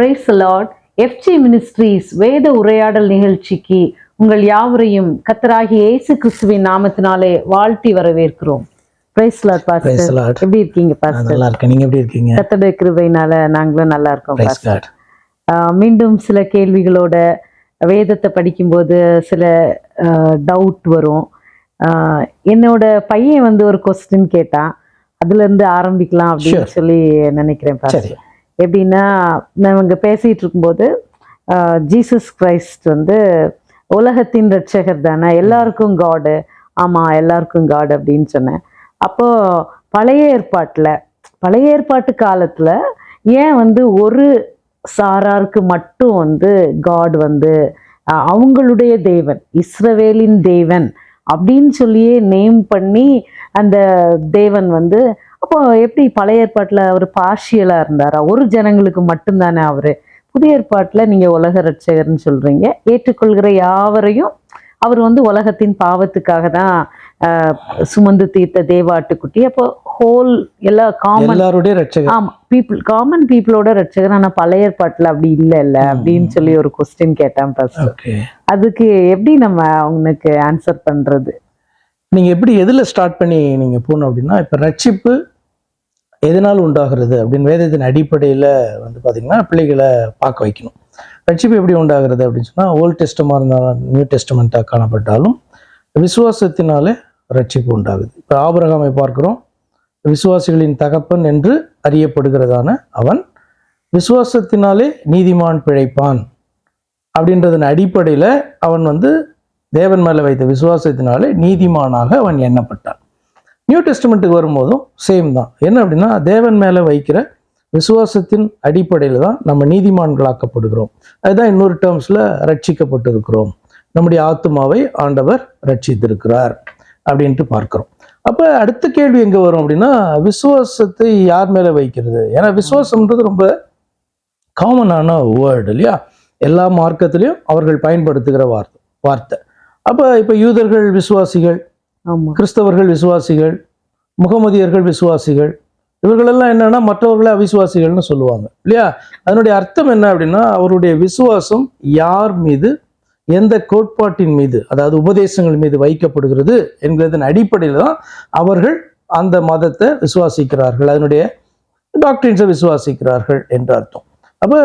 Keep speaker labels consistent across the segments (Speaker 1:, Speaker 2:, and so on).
Speaker 1: Praise the Lord. FG ministries வேத உரையாடல் நிகழ்ச்சிக்கு உங்கள் யாவரையும் கர்த்தராகிய இயேசு கிறிஸ்துவின் நாமத்தினாலே வாழ்த்தி வரவேற்கிறோம். Praise the Lord pastor. எப்படி இருக்கீங்க பாஸ்டர்?
Speaker 2: நல்லா இருக்கேன். நீங்க எப்படி இருக்கீங்க?
Speaker 1: கர்த்தருடைய கிருபையினால நாங்களும் நல்லா இருக்கோம் பாஸ்டர். மீண்டும் சில கேள்விகளோட வேதத்தை படிக்கும்போது சில டவுட் வரும். என்னோட பையன் ஒரு கொஸ்டின் கேட்டான், அதுல இருந்து ஆரம்பிக்கலாம் அப்படின்னு சொல்லி நினைக்கிறேன் பாஸ்டர். எப்படின்னா, நாங்கள் பேசிட்டு இருக்கும்போது ஜீசஸ் கிரைஸ்ட் உலகத்தின் ரட்சகர் தானே, எல்லாருக்கும் காடு, ஆமாம் எல்லாருக்கும் காடு அப்படின்னு சொன்னேன். அப்போ பழைய ஏற்பாட்டு காலத்தில் ஏன் ஒரு சாராருக்கு மட்டும் காட் அவங்களுடைய தேவன், இஸ்ரவேலின் தேவன் அப்படின்னு சொல்லியே நேம் பண்ணி அந்த தேவன் அப்போ எப்படி பழைய ஏற்பாட்டில் அவர் பார்ஷியலா இருந்தாரா? ஒரு ஜனங்களுக்கு மட்டும்தானே அவரு? புதிய ஏற்பாட்டில் நீங்க உலக ரட்சகர்னு சொல்றீங்க, ஏற்றுக்கொள்கிற யாவரையும் அவர் உலகத்தின் பாவத்துக்காக தான் சுமந்து தீர்த்த தேவாட்டுக்குட்டி. அப்போ ஹோல் எல்லா
Speaker 2: எல்லாருடைய ரட்சகர்,
Speaker 1: ஆமா காமன் பீப்புளோட ரட்சகர். ஆனா பழைய ஏற்பாட்டில் அப்படி இல்ல அப்படின்னு சொல்லி ஒரு கொஸ்டின் கேட்டான் பாஸ்டர். அதுக்கு எப்படி நம்ம அவனுக்கு ஆன்சர் பண்றது?
Speaker 2: நீங்க எப்படி எதுல ஸ்டார்ட் பண்ணி நீங்க போகணும் அப்படின்னா, இப்ப ரட்சிப்பு எதனால் உண்டாகிறது அப்படின்னு வேதத்தின் அடிப்படையில் பார்த்தீங்கன்னா பிள்ளைகளை பார்க்க வைக்கணும். ரட்சிப்பு எப்படி உண்டாகிறது அப்படின்னு சொன்னால், ஓல்ட் டெஸ்டமாக இருந்தாலும் நியூ டெஸ்டமெண்ட்டாக காணப்பட்டாலும் விசுவாசத்தினாலே ரட்சிப்பு உண்டாகுது. இப்போ ஆபிரகாமை பார்க்குறோம், விசுவாசிகளின் தகப்பன் என்று அறியப்படுகிறதான அவன் விசுவாசத்தினாலே நீதிமான் பிழைப்பான் அப்படின்றதன் அடிப்படையில் அவன் தேவன் மேலே வைத்த விசுவாசத்தினாலே நீதிமானாக அவன் எண்ணப்பட்டான். நியூ டெஸ்டமெண்ட்டுக்கு வரும்போதும் சேம் தான். என்ன அப்படின்னா, தேவன் மேலே வைக்கிற விசுவாசத்தின் அடிப்படையில் தான் நம்ம நீதிமான்களாக்கப்படுகிறோம். அதுதான் இன்னொரு டேர்ம்ஸில் ரட்சிக்கப்பட்டிருக்கிறோம். நம்முடைய ஆத்துமாவை ஆண்டவர் ரட்சித்திருக்கிறார் அப்படின்ட்டு பார்க்கிறோம். அப்போ அடுத்த கேள்வி எங்கே வரும் அப்படின்னா, விசுவாசத்தை யார் மேலே வைக்கிறது? ஏன்னா விசுவாசம்ன்றது ரொம்ப காமனான வேர்டு இல்லையா? எல்லா மார்க்கத்திலையும் அவர்கள் பயன்படுத்துகிற வார்த்தை. அப்போ இப்போ யூதர்கள் விசுவாசிகள், கிறிஸ்தவர்கள் விசுவாசிகள், முகமதியர்கள் விசுவாசிகள், இவர்களெல்லாம் என்னன்னா மற்றவர்களை அவிசுவாசிகள்னு சொல்லுவாங்க இல்லையா? அதனுடைய அர்த்தம் என்ன அப்படின்னா, அவருடைய விசுவாசம் யார் மீது, எந்த கோட்பாட்டின் மீது, அதாவது உபதேசங்கள் மீது வைக்கப்படுகிறது என்கிறதன் அடிப்படையில் தான் அவர்கள் அந்த மதத்தை விசுவாசிக்கிறார்கள், அதனுடைய டாக்டரின்ஸை விசுவாசிக்கிறார்கள் என்று அர்த்தம். அப்போ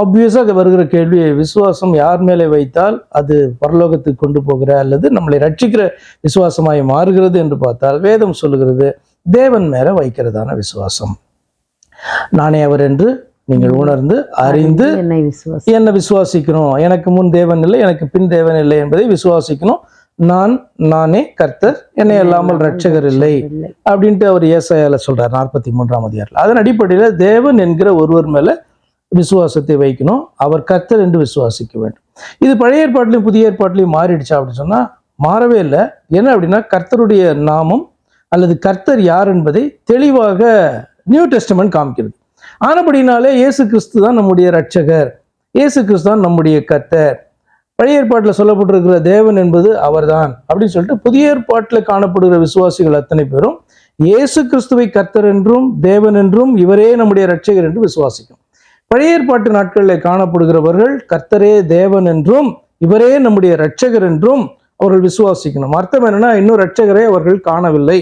Speaker 2: ஆப்வியஸாக வருகிற கேள்வி, விசுவாசம் யார் மேலே வைத்தால் அது பரலோகத்துக்கு கொண்டு போகிற அல்லது நம்மளை ரட்சிக்கிற விசுவாசமாய் மாறுகிறது என்று பார்த்தால், வேதம் சொல்லுகிறது தேவன் மேலே வைக்கிறதான விசுவாசம். நானே அவர் என்று நீங்கள் உணர்ந்து அறிந்து என்னை விசுவாசிக்கணும். எனக்கு முன் தேவன் இல்லை, எனக்கு பின் தேவன் இல்லை என்பதை விசுவாசிக்கணும். நானே கர்த்தர், என்னை அல்லாமல் ரட்சகர் இல்லை அப்படின்ட்டு அவர் ஏசாயால சொல்றார் 43ஆம் அதிகாரத்தில். அதன் அடிப்படையில் தேவன் என்கிற ஒருவர் மேலே விசுவாசத்தை வைக்கணும், அவர் கர்த்தர் என்று விசுவாசிக்க வேண்டும். இது பழைய ஏற்பாட்டிலையும் புதிய ஏற்பாட்டிலையும் மாறிடுச்சா அப்படின்னு சொன்னா மாறவே இல்லை. என்ன அப்படின்னா, கர்த்தருடைய நாமம் அல்லது கர்த்தர் யார் என்பதை தெளிவாக நியூ டெஸ்டமெண்ட் காமிக்கிறது. ஆனபடினாலே இயேசு கிறிஸ்து தான் நம்முடைய ரட்சகர், இயேசு கிறிஸ்து தான் நம்முடைய கர்த்தர். பழைய ஏற்பாட்டில் சொல்லப்பட்டிருக்கிற தேவன் என்பது அவர்தான் அப்படின்னு சொல்லிட்டு புதிய ஏற்பாட்டில் காணப்படுகிற விசுவாசிகள் அத்தனை பேரும் இயேசு கிறிஸ்துவை கர்த்தர் என்றும் தேவன் என்றும் இவரே நம்முடைய ரட்சகர் என்று விசுவாசிக்கும். பழைய ஏற்பாட்டு நாட்களில் காணப்படுகிறவர்கள் கர்த்தரே தேவன் என்றும் இவரே நம்முடைய ரட்சகர் என்றும் அவர்கள் விசுவாசிக்கணும். அர்த்தம் என்னன்னா, இன்னும் ரட்சகரை அவர்கள் காணவில்லை,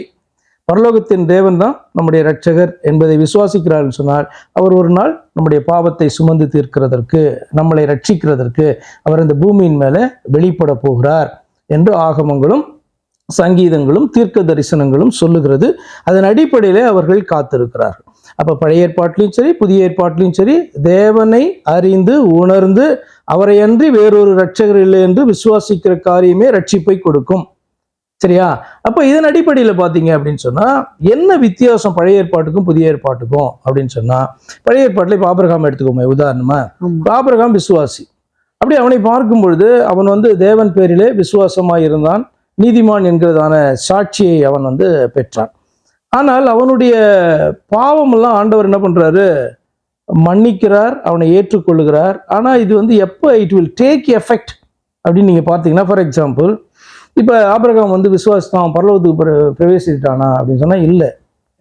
Speaker 2: பரலோகத்தின் தேவன் தான் நம்முடைய ரட்சகர் என்பதை விசுவாசிக்கிறார்கள் சொன்னால், அவர் ஒரு நாள் நம்முடைய பாவத்தை சுமந்து தீர்க்கிறதற்கு, நம்மளை ரட்சிக்கிறதற்கு அவர் இந்த பூமியின் மேலே வெளிப்பட போகிறார் என்று ஆகமங்களும் சங்கீதங்களும் தீர்க்க தரிசனங்களும் சொல்லுகிறது. அதன் அடிப்படையிலே அவர்கள் காத்திருக்கிறார்கள். அப்ப பழைய ஏற்பாட்டிலையும் சரி புதிய ஏற்பாட்டிலையும் சரி தேவனை அறிந்து உணர்ந்து அவரை அன்றி வேறொரு ரட்சகர் இல்லை என்று விசுவாசிக்கிற காரியமே ரட்சிப்பை கொடுக்கும். சரியா? அப்ப இதன் அடிப்படையில் பார்த்தீங்க அப்படின்னு சொன்னா, என்ன வித்தியாசம் பழைய ஏற்பாட்டுக்கும் புதிய ஏற்பாட்டுக்கும் அப்படின்னு சொன்னா, பழைய ஏற்பாட்டில் இப்போ ஆபிரகாம் எடுத்துக்கோமே உதாரணமா. ஆபிரகாம் விசுவாசி. அப்படி அவனை பார்க்கும் பொழுது அவன் தேவன் பேரிலே விசுவாசமாய் இருந்தான், நீதிமான் என்கிறதான சாட்சியை அவன் பெற்றான். ஆனால் அவனுடைய பாவமெல்லாம் ஆண்டவர் என்ன பண்றாரு, மன்னிக்கிறார், அவனை ஏற்றுக்கொள்ளுகிறார். ஆனா இது எப்போ இட் வில் டேக் எஃபெக்ட் அப்படின்னு நீங்க பார்த்தீங்கன்னா, ஃபார் எக்ஸாம்பிள் இப்போ ஆபிரகாம் விசுவாசம் பரலோகத்துக்கு பிரவேசிட்டானா அப்படின்னு சொன்னா இல்லை.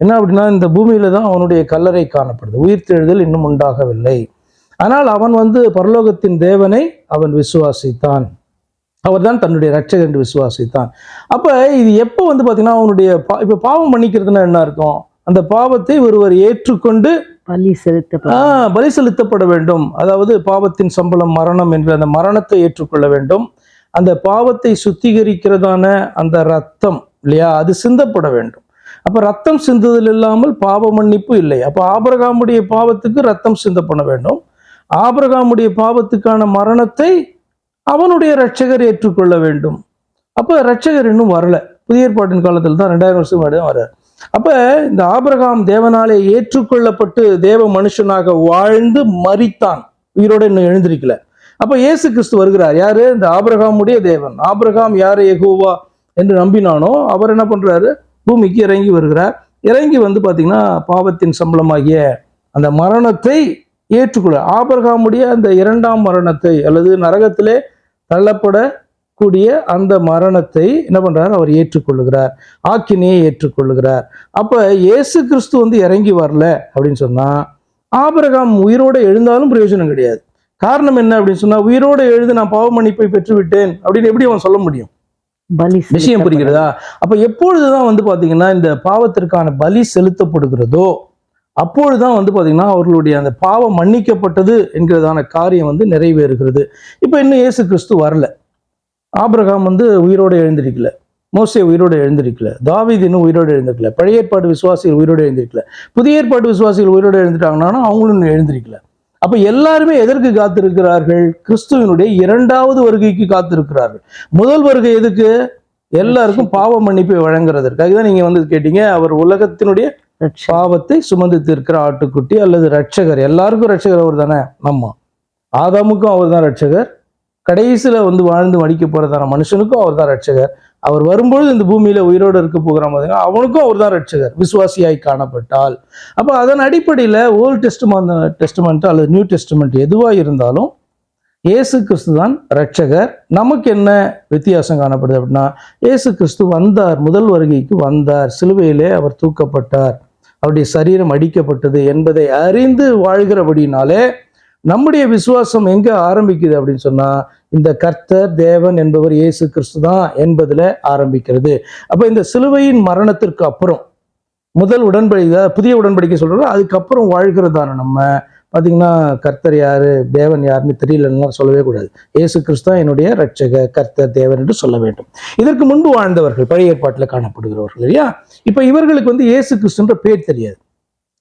Speaker 2: என்ன அப்படின்னா, இந்த பூமியில தான் அவனுடைய கல்லறை காணப்படுது, உயிர்த்தெழுதல் இன்னும் உண்டாகவில்லை. ஆனால் அவன் வந்து பரலோகத்தின் தேவனை அவன் விசுவாசித்தான். அவர்தான் தன்னுடைய ரட்சகர் என்று விசுவாசித்தான். அப்ப இது எப்போ வந்து பாத்தீங்கன்னா அவனுடைய இப்ப பாவம் மன்னிக்கிறதுனா என்ன அர்த்தம்? அந்த பாவத்தை ஒருவர் ஏற்றுக்கொண்டு பலி செலுத்தப்பட வேண்டும். அதாவது பாவத்தின் சம்பளம் மரணம் என்ற அந்த மரணத்தை ஏற்றுக்கொள்ள வேண்டும். அந்த பாவத்தை சுத்திகரிக்கிறதான அந்த ரத்தம் இல்லையா, அது சிந்தப்பட வேண்டும். அப்ப ரத்தம் சிந்துதல் இல்லாமல் பாவ மன்னிப்பு இல்லை. அப்ப ஆபிரகாமுடைய பாவத்துக்கு ரத்தம் சிந்தப்பட வேண்டும். ஆபிரகாமுடைய பாவத்துக்கான மரணத்தை அவனுடைய ரட்சகர் ஏற்றுக்கொள்ள வேண்டும். அப்ப ரட்சகர் இன்னும் வரல. புதிய ஏற்பாட்டின் காலத்தில் தான் 2000 வருஷம் முன்னாடி தான் வர்றார். அப்ப இந்த ஆபிரகாம் தேவனாலே ஏற்றுக்கொள்ளப்பட்டு தேவ மனுஷனாக வாழ்ந்து மரித்தான், உயிரோட இன்னும் எழுந்திருக்கல. அப்ப இயேசு கிறிஸ்து வருகிறார். யாரு? இந்த ஆபிரகாமுடைய தேவன். ஆபிரகாம் யாரு யெகோவா என்று நம்பினானோ அவர் என்ன பண்றாரு? பூமிக்கு இறங்கி வருகிறார். இறங்கி வந்து பாத்தீங்கன்னா பாவத்தின் சம்பளமாகிய அந்த மரணத்தை ஏற்றுக்கொள்ள, ஆபிரகாமுடைய அந்த 2ஆம் மரணத்தை அல்லது நரகத்திலே தள்ளப்படக்கூடிய அந்த மரணத்தை என்ன பண்றார்? அவர் ஏற்றுக்கொள்ளுகிறார், ஆக்கினையை ஏற்றுக்கொள்ளுகிறார். அப்ப இயேசு கிறிஸ்து வந்து இறங்கி வரல அப்படின்னு சொன்னா ஆபிரகாம் உயிரோட எழுந்தாலும் பிரயோஜனம் கிடையாது. காரணம் என்ன அப்படின்னு சொன்னா, உயிரோட எழுந்து நான் பாவ மன்னிப்பை பெற்றுவிட்டேன் அப்படின்னு எப்படி அவன் சொல்ல முடியும்? விஷயம் புரிகிறதா? அப்ப எப்பொழுதுதான் வந்து பாத்தீங்கன்னா இந்த பாவத்திற்கான பலி செலுத்தப்படுகிறதோ அப்பொழுதுதான் வந்து பாத்தீங்கன்னா அவர்களுடைய அந்த பாவம் மன்னிக்கப்பட்டது என்கிறதான காரியம் வந்து நிறைவேறுகிறது. இப்ப இன்னும் இயேசு கிறிஸ்து வரல. ஆபிரகாம் வந்து உயிரோடு எழுந்திருக்கல, மோசே உயிரோடு எழுந்திருக்கல, தாவீது இன்னும் உயிரோடு எழுந்திருக்கல, பழைய ஏற்பாடு விசுவாசிகள் உயிரோடு எழுந்திருக்கல, புதிய ஏற்பாடு விசுவாசிகள் உயிரோடு எழுந்துட்டாங்கன்னா அவங்களும் இன்னும் எழுந்திருக்கல. அப்ப எல்லாருமே எதற்கு காத்திருக்கிறார்கள்? கிறிஸ்துவனுடைய 2வது வருகைக்கு காத்திருக்கிறார்கள். முதல் வருகை எதுக்கு? எல்லாருக்கும் பாவ மன்னிப்பை வழங்குறதற்கு. அதுதான் நீங்க வந்து கேட்டீங்க, அவர் உலகத்தினுடைய பாவத்தை சுமந்து தீர்க்கிற ஆட்டுக்குட்டி அல்லது ரட்சகர். எல்லாருக்கும் ரட்சகர் அவர் தானே. நம்ம ஆதாமுக்கும் அவர் தான் ரட்சகர், கடைசியில வந்து வாழ்ந்து மடிக்க போறதான மனுஷனுக்கும் அவர் தான் ரட்சகர். அவர் வரும்பொழுது இந்த பூமியில உயிரோடு இருக்க போகிறான் பார்த்தீங்கன்னா அவனுக்கும் அவர் தான் ரட்சகர், விசுவாசியாய் காணப்பட்டால். அப்ப அதன் அடிப்படையில ஓல்ட் டெஸ்டமெண்ட் அல்லது நியூ டெஸ்டமெண்ட் எதுவா இருந்தாலும் இயேசு கிறிஸ்து தான் ரட்சகர். நமக்கு என்ன வித்தியாசம் காணப்படுது அப்படின்னா, இயேசு கிறிஸ்து வந்தார், முதல் வருகைக்கு வந்தார், சிலுவையிலே அவர் தூக்கப்பட்டார், அவருடைய சரீரம் அடிக்கப்பட்டது என்பதை அறிந்து வாழ்கிறபடினாலே நம்முடைய விசுவாசம் எங்க ஆரம்பிக்குது அப்படின்னு சொன்னா, இந்த கர்த்தர் தேவன் என்பவர் இயேசு கிறிஸ்து தான் என்பதுல ஆரம்பிக்கிறது. அப்ப இந்த சிலுவையின் மரணத்திற்கு அப்புறம் முதல் உடன்படிக்கை, புதிய உடன்படிக்கை சொல்றோம், அதுக்கப்புறம் வாழ்கிறதான நம்ம பாத்தீங்கன்னா கர்த்தர் யாரு தேவன் யாருன்னு தெரியலன்னா சொல்லவே கூடாது. இயேசு கிறிஸ்து தான் என்னுடைய ரட்சகர், கர்த்தர் தேவன் என்று சொல்ல வேண்டும். இதற்கு முன்பு வாழ்ந்தவர்கள் பழைய ஏற்பாட்டில் காணப்படுகிறவர்கள் இல்லையா, இப்ப இவர்களுக்கு வந்து இயேசு கிறிஸ்துன்ற பேர் தெரியாது.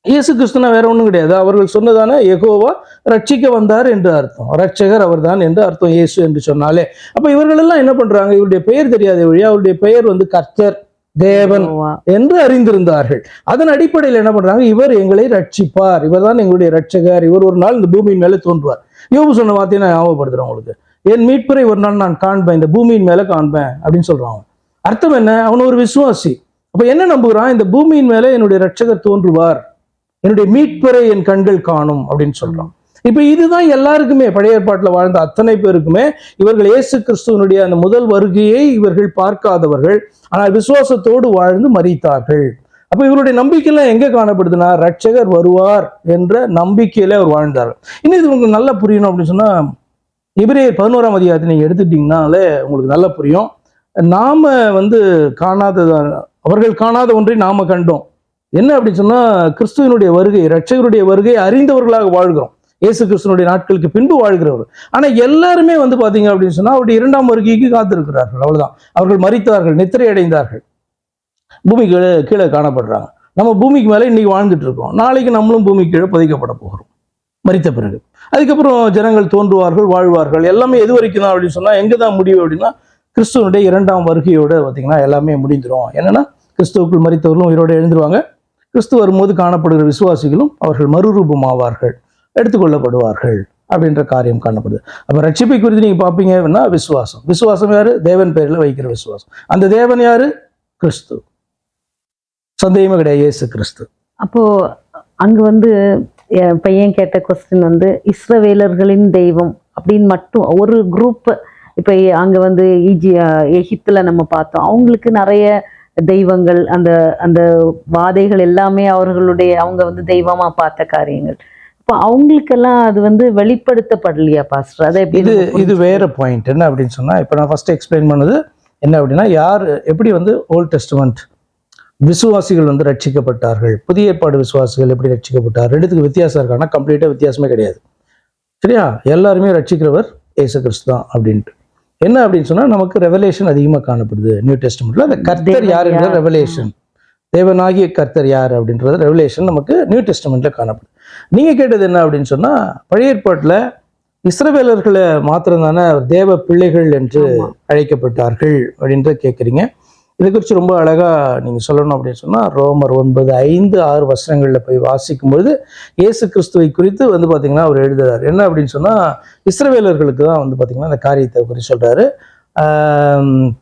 Speaker 2: இயேசு கிறிஸ்துனா வேற ஒன்றும் கிடையாது, அவர்கள் சொன்னதான யெகோவா ரட்சிக்க வந்தார் என்று அர்த்தம், ரட்சகர் அவர் தான் என்று அர்த்தம் இயேசு என்று சொன்னாலே. அப்ப இவர்கள் எல்லாம் என்ன பண்றாங்க? இவருடைய பெயர் தெரியாத வழியா அவருடைய பெயர் வந்து கர்த்தர் தேவன் என்று அறிந்திருந்தார்கள். அதன் அடிப்படையில் என்ன பண்றாங்க? இவர் எங்களை ரட்சிப்பார், இவர் தான் எங்களுடைய ரட்சகர், இவர் ஒரு நாள் இந்த பூமியின் மேலே தோன்றுவார். யோபு சொன்ன வார்த்தையை நான் ஞாபகப்படுத்துறேன் உங்களுக்கு. என் மீட்பரை ஒரு நாள் நான் காண்பேன், இந்த பூமியின் மேல காண்பேன் அப்படின்னு சொல்றான். அர்த்தம் என்ன? அவன் ஒரு விசுவாசி. அப்ப என்ன நம்புகிறான்? இந்த பூமியின் மேல என்னுடைய ரட்சகர் தோன்றுவார், என்னுடைய மீட்பரை என் கண்கள் காணும் அப்படின்னு சொல்றான். இப்ப இதுதான் எல்லாருக்குமே, பழைய ஏற்பாட்டில் வாழ்ந்த அத்தனை பேருக்குமே, இவர்கள் இயேசு கிறிஸ்துவனுடைய அந்த முதல் வருகையை இவர்கள் பார்க்காதவர்கள், ஆனால் விசுவாசத்தோடு வாழ்ந்து மரித்தார்கள். அப்ப இவருடைய நம்பிக்கையெல்லாம் எங்க காணப்படுதுன்னா, ரட்சகர் வருவார் என்ற நம்பிக்கையில அவர் வாழ்ந்தார். இன்னும் இது உங்களுக்கு நல்லா புரியணும் அப்படின்னு சொன்னா, எபிரேயர் 11ஆம் அதிகாரத்தை நீங்க எடுத்துட்டீங்கன்னாலே உங்களுக்கு நல்லா புரியும். நாம வந்து அவர்கள் காணாத ஒன்றை நாம கண்டோம். என்ன அப்படின்னு சொன்னா, கிறிஸ்துவனுடைய வருகை, ரட்சகருடைய வருகை அறிந்தவர்களாக வாழ்கிறோம், இயேசு கிறிஸ்துவனுடைய நாட்களுக்கு பின்பு வாழ்கிறவர்கள். ஆனா எல்லாருமே வந்து பாத்தீங்க அப்படின்னு சொன்னா அவருடைய 2ஆம் வருகைக்கு காத்திருக்கிறார்கள். அவ்வளவுதான். அவர்கள் மரித்தார்கள், நித்திரை அடைந்தார்கள், பூமிக்கு கீழே காணப்படுறாங்க. நம்ம பூமிக்கு மேல இன்னைக்கு வாழ்ந்துட்டு இருக்கோம், நாளைக்கு நம்மளும் பூமிக்கு கீழே பதிக்கப்பட போகிறோம் மரித்த பிறகு. அதுக்கப்புறம் ஜனங்கள் தோன்றுவார்கள், வாழ்வார்கள். எல்லாமே எது வரைக்கும் தான் அப்படின்னு சொன்னா, எங்கதான் முடிவு அப்படின்னா, கிறிஸ்துவனுடைய 2ஆம் வருகையோட பாத்தீங்கன்னா எல்லாமே முடிந்துடும். என்னன்னா, கிறிஸ்துவுக்குள் மரித்தவர்களும் உயிரோடு எழுந்துருவாங்க, கிறிஸ்து வரும்போது காணப்படுகிற விசுவாசிகளும் அவர்கள் மறுரூபமாவார்கள், எடுத்துக்கொள்ளப்படுவார்கள் அப்படின்ற காரியம் காணப்படுது. அப்ப ரட்சிப்பை குறித்து நீங்க பாப்பீங்கன்னா விசுவாசம். விசுவாசம் யாரு? தேவன் பேர்ல வைக்கிற விசுவாசம். அந்த தேவன் யாரு? கிறிஸ்து. சந்தேகமே கிடையாது, இயேசு கிறிஸ்து.
Speaker 1: அப்போ அங்க வந்து பையன் கேட்ட கொஸ்டின் வந்து இஸ்ரவேலர்களின் தெய்வம் அப்படின்னு மட்டும் ஒரு குரூப். இப்ப அங்க வந்து எகிப்துல நம்ம பார்த்தோம், அவங்களுக்கு நிறைய தெய்வங்கள், அந்த அந்த வாதைகள் எல்லாமே அவங்க வந்து தெய்வமா பார்த்த காரியங்கள். அப்ப அவங்களுக்கெல்லாம் அது வந்து வெளிப்படுத்தப்படலையா பாஸ்டர்? அதை எப்படி
Speaker 2: இது வேற பாயிண்ட். என்ன அப்படின்னு சொன்னா, இப்போ நான் ஃபர்ஸ்ட் எக்ஸ்பிளைன் பண்ணது என்ன அப்படின்னா, யார் எப்படி வந்து ஓல்ட் டெஸ்டமெண்ட் விசுவாசிகள் வந்து ரட்சிக்கப்பட்டார்கள், புதிய ஏற்பாடு விசுவாசிகள் எப்படி ரட்சிக்கப்பட்டார், ரெண்டுத்துக்கு வித்தியாசம் இருக்கான்னா கம்ப்ளீட்டா வித்தியாசமே கிடையாது. சரியா? எல்லாருமே ரட்சிக்கிறவர் இயேசு கிறிஸ்து தான் அப்படின்ட்டு. என்ன அப்படின்னு சொன்னா, நமக்கு ரெவலேஷன் அதிகமாக காணப்படுது நியூ டெஸ்டமெண்ட்ல. அந்த கர்த்தர் யார் என்ற ரெவலேஷன், தேவனாகிய கர்த்தர் யார் அப்படின்றது ரெவலேஷன் நமக்கு நியூ டெஸ்டமெண்ட்ல காணப்படுது. நீங்க கேட்டது என்ன அப்படின்னு சொன்னா, பழைய ஏற்பாட்டுல இஸ்ரவேலர்களை மாத்திரம் தானே தேவ பிள்ளைகள் என்று அழைக்கப்பட்டார்கள் அப்படின்ற கேட்குறீங்க. இதை குறித்து ரொம்ப அழகா நீங்க சொல்லணும் அப்படின்னு சொன்னா, ரோமர் 9:5-6 வசனங்கள்ல போய் வாசிக்கும்பொழுது இயேசு கிறிஸ்துவை குறித்து வந்து பாத்தீங்கன்னா அவர் எழுதுறாரு. என்ன அப்படின்னு சொன்னா, இஸ்ரவேலர்களுக்கு தான் வந்து பாத்தீங்கன்னா அந்த காரியத்தை குறித்து சொல்றாரு.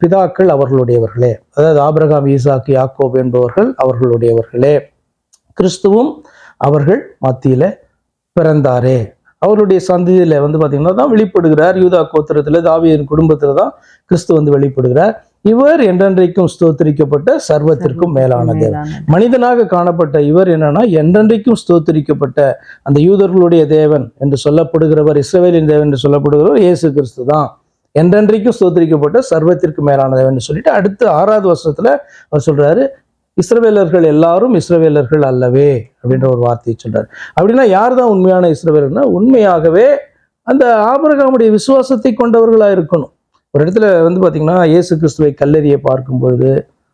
Speaker 2: பிதாக்கள் அவர்களுடையவர்களே, அதாவது ஆபிரகாம், ஈசாக்கு, யாக்கோபு என்பவர்கள் அவர்களுடையவர்களே, கிறிஸ்துவும் அவர்கள் மத்தியில பிறந்தாரே, அவருடைய சந்ததியில வந்து பாத்தீங்கன்னா தான் வெளிப்படுகிறார். யூதா கோத்திரத்துல தாவீதின் குடும்பத்துல தான் கிறிஸ்து வந்து வெளிப்படுகிறார். இவர் என்றென்றைக்கும் ஸ்தோத்திரிக்கப்பட்ட சர்வத்திற்கும் மேலான தேவன். மனிதனாக காணப்பட்ட இவர் என்னன்னா, என்றென்றைக்கும் ஸ்தோத்திரிக்கப்பட்ட அந்த யூதர்களுடைய தேவன் என்று சொல்லப்படுகிறவர், இஸ்ரவேலின் தேவன் என்று சொல்லப்படுகிறவர் இயேசு கிறிஸ்து தான். என்றென்றைக்கும் ஸ்தோத்திரிக்கப்பட்ட சர்வத்திற்கு மேலான தேவன் சொல்லிட்டு அடுத்து 6வது வசனத்துல அவர் சொல்றாரு, இஸ்ரவேலர்கள் எல்லாரும் இஸ்ரவேலர்கள் அல்லவே அப்படின்ற ஒரு வார்த்தையை சொல்றாரு. அப்படின்னா யார் தான் உண்மையான இஸ்ரவேலர்னா, உண்மையாகவே அந்த ஆபிரகாமுடைய விசுவாசத்தை கொண்டவர்களா இருக்கணும். ஒரு இடத்துல வந்து பாத்தீங்கன்னா, இயேசு கிறிஸ்துவை கல்லெறிய பார்க்கும்பொழுது,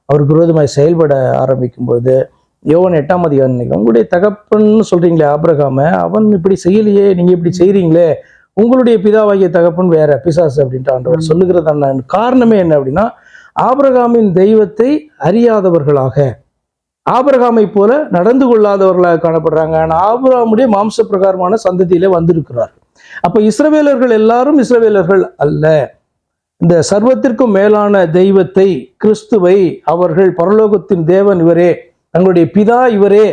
Speaker 2: அவருக்கு விரோதமாய் செயல்பட ஆரம்பிக்கும்பொழுது, யோவான் 8ஆம் அதிகாரம் நினைக்கிறேன், உங்களுடைய தகப்பன்னு சொல்றீங்களே ஆபிரகாம, அவன் இப்படி செய்யலையே, நீங்க இப்படி செய்றீங்களே, உங்களுடைய பிதாவாகிய தகப்பன் வேற பிசாசு அப்படின்ட்டு ஆண்டவர் சொல்லுகிறதான காரணமே என்ன அப்படின்னா, ஆபிரகாமின் தெய்வத்தை அறியாதவர்களாக, ஆபிரகாமை போல நடந்து கொள்ளாதவர்களாக காணப்படுறாங்க. ஆனா ஆபிரகாமுடைய மாம்ச பிரகாரமான சந்ததியிலே வந்திருக்கிறார். அப்ப இஸ்ரவேலர்கள் எல்லாரும் இஸ்ரவேலர்கள் அல்ல. இந்த சர்வத்திற்கும் மேலான தெய்வத்தை, கிறிஸ்துவை அவர்கள் பரலோகத்தின் தேவன் இவரே, தங்களுடைய பிதா இவரே,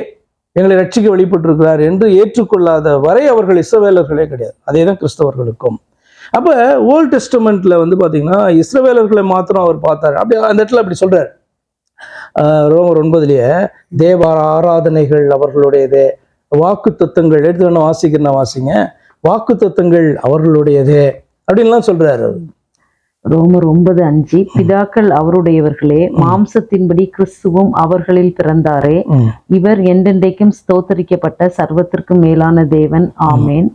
Speaker 2: எங்களை ரட்சிக்க வெளிப்பட்டிருக்கிறார் என்று ஏற்றுக்கொள்ளாத வரை அவர்கள் இஸ்ரவேலர்களே கிடையாது. அதே தான் கிறிஸ்தவர்களுக்கும். அப்ப ஓல்ட் டெஸ்டமெண்ட்ல வந்து பாத்தீங்கன்னா இஸ்ரவேலர்களை மாத்திரம் அவர் பார்த்தார். அப்படி அந்த இடத்துல அப்படி சொல்றாரு. ரோமர் 9லயே தேவ ஆராதனைகள் அவர்களுடையதே, வாக்கு தத்துவங்கள் எடுத்து வேணும் வாசிக்கிறேன் வாசிங்க, வாக்கு தத்துவங்கள் அவர்களுடையதே அப்படின்லாம் சொல்றாரு.
Speaker 1: ரோமர் 9:5 பிதாக்கள் அவருடையவர்களே, மாம்சத்தின்படி கிறிஸ்துவும் அவர்களில் பிறந்தாரே, இவர் என்றென்றைக்கும் ஸ்தோத்தரிக்கப்பட்ட சர்வத்திற்கும் மேலான தேவன். ஆமேன்.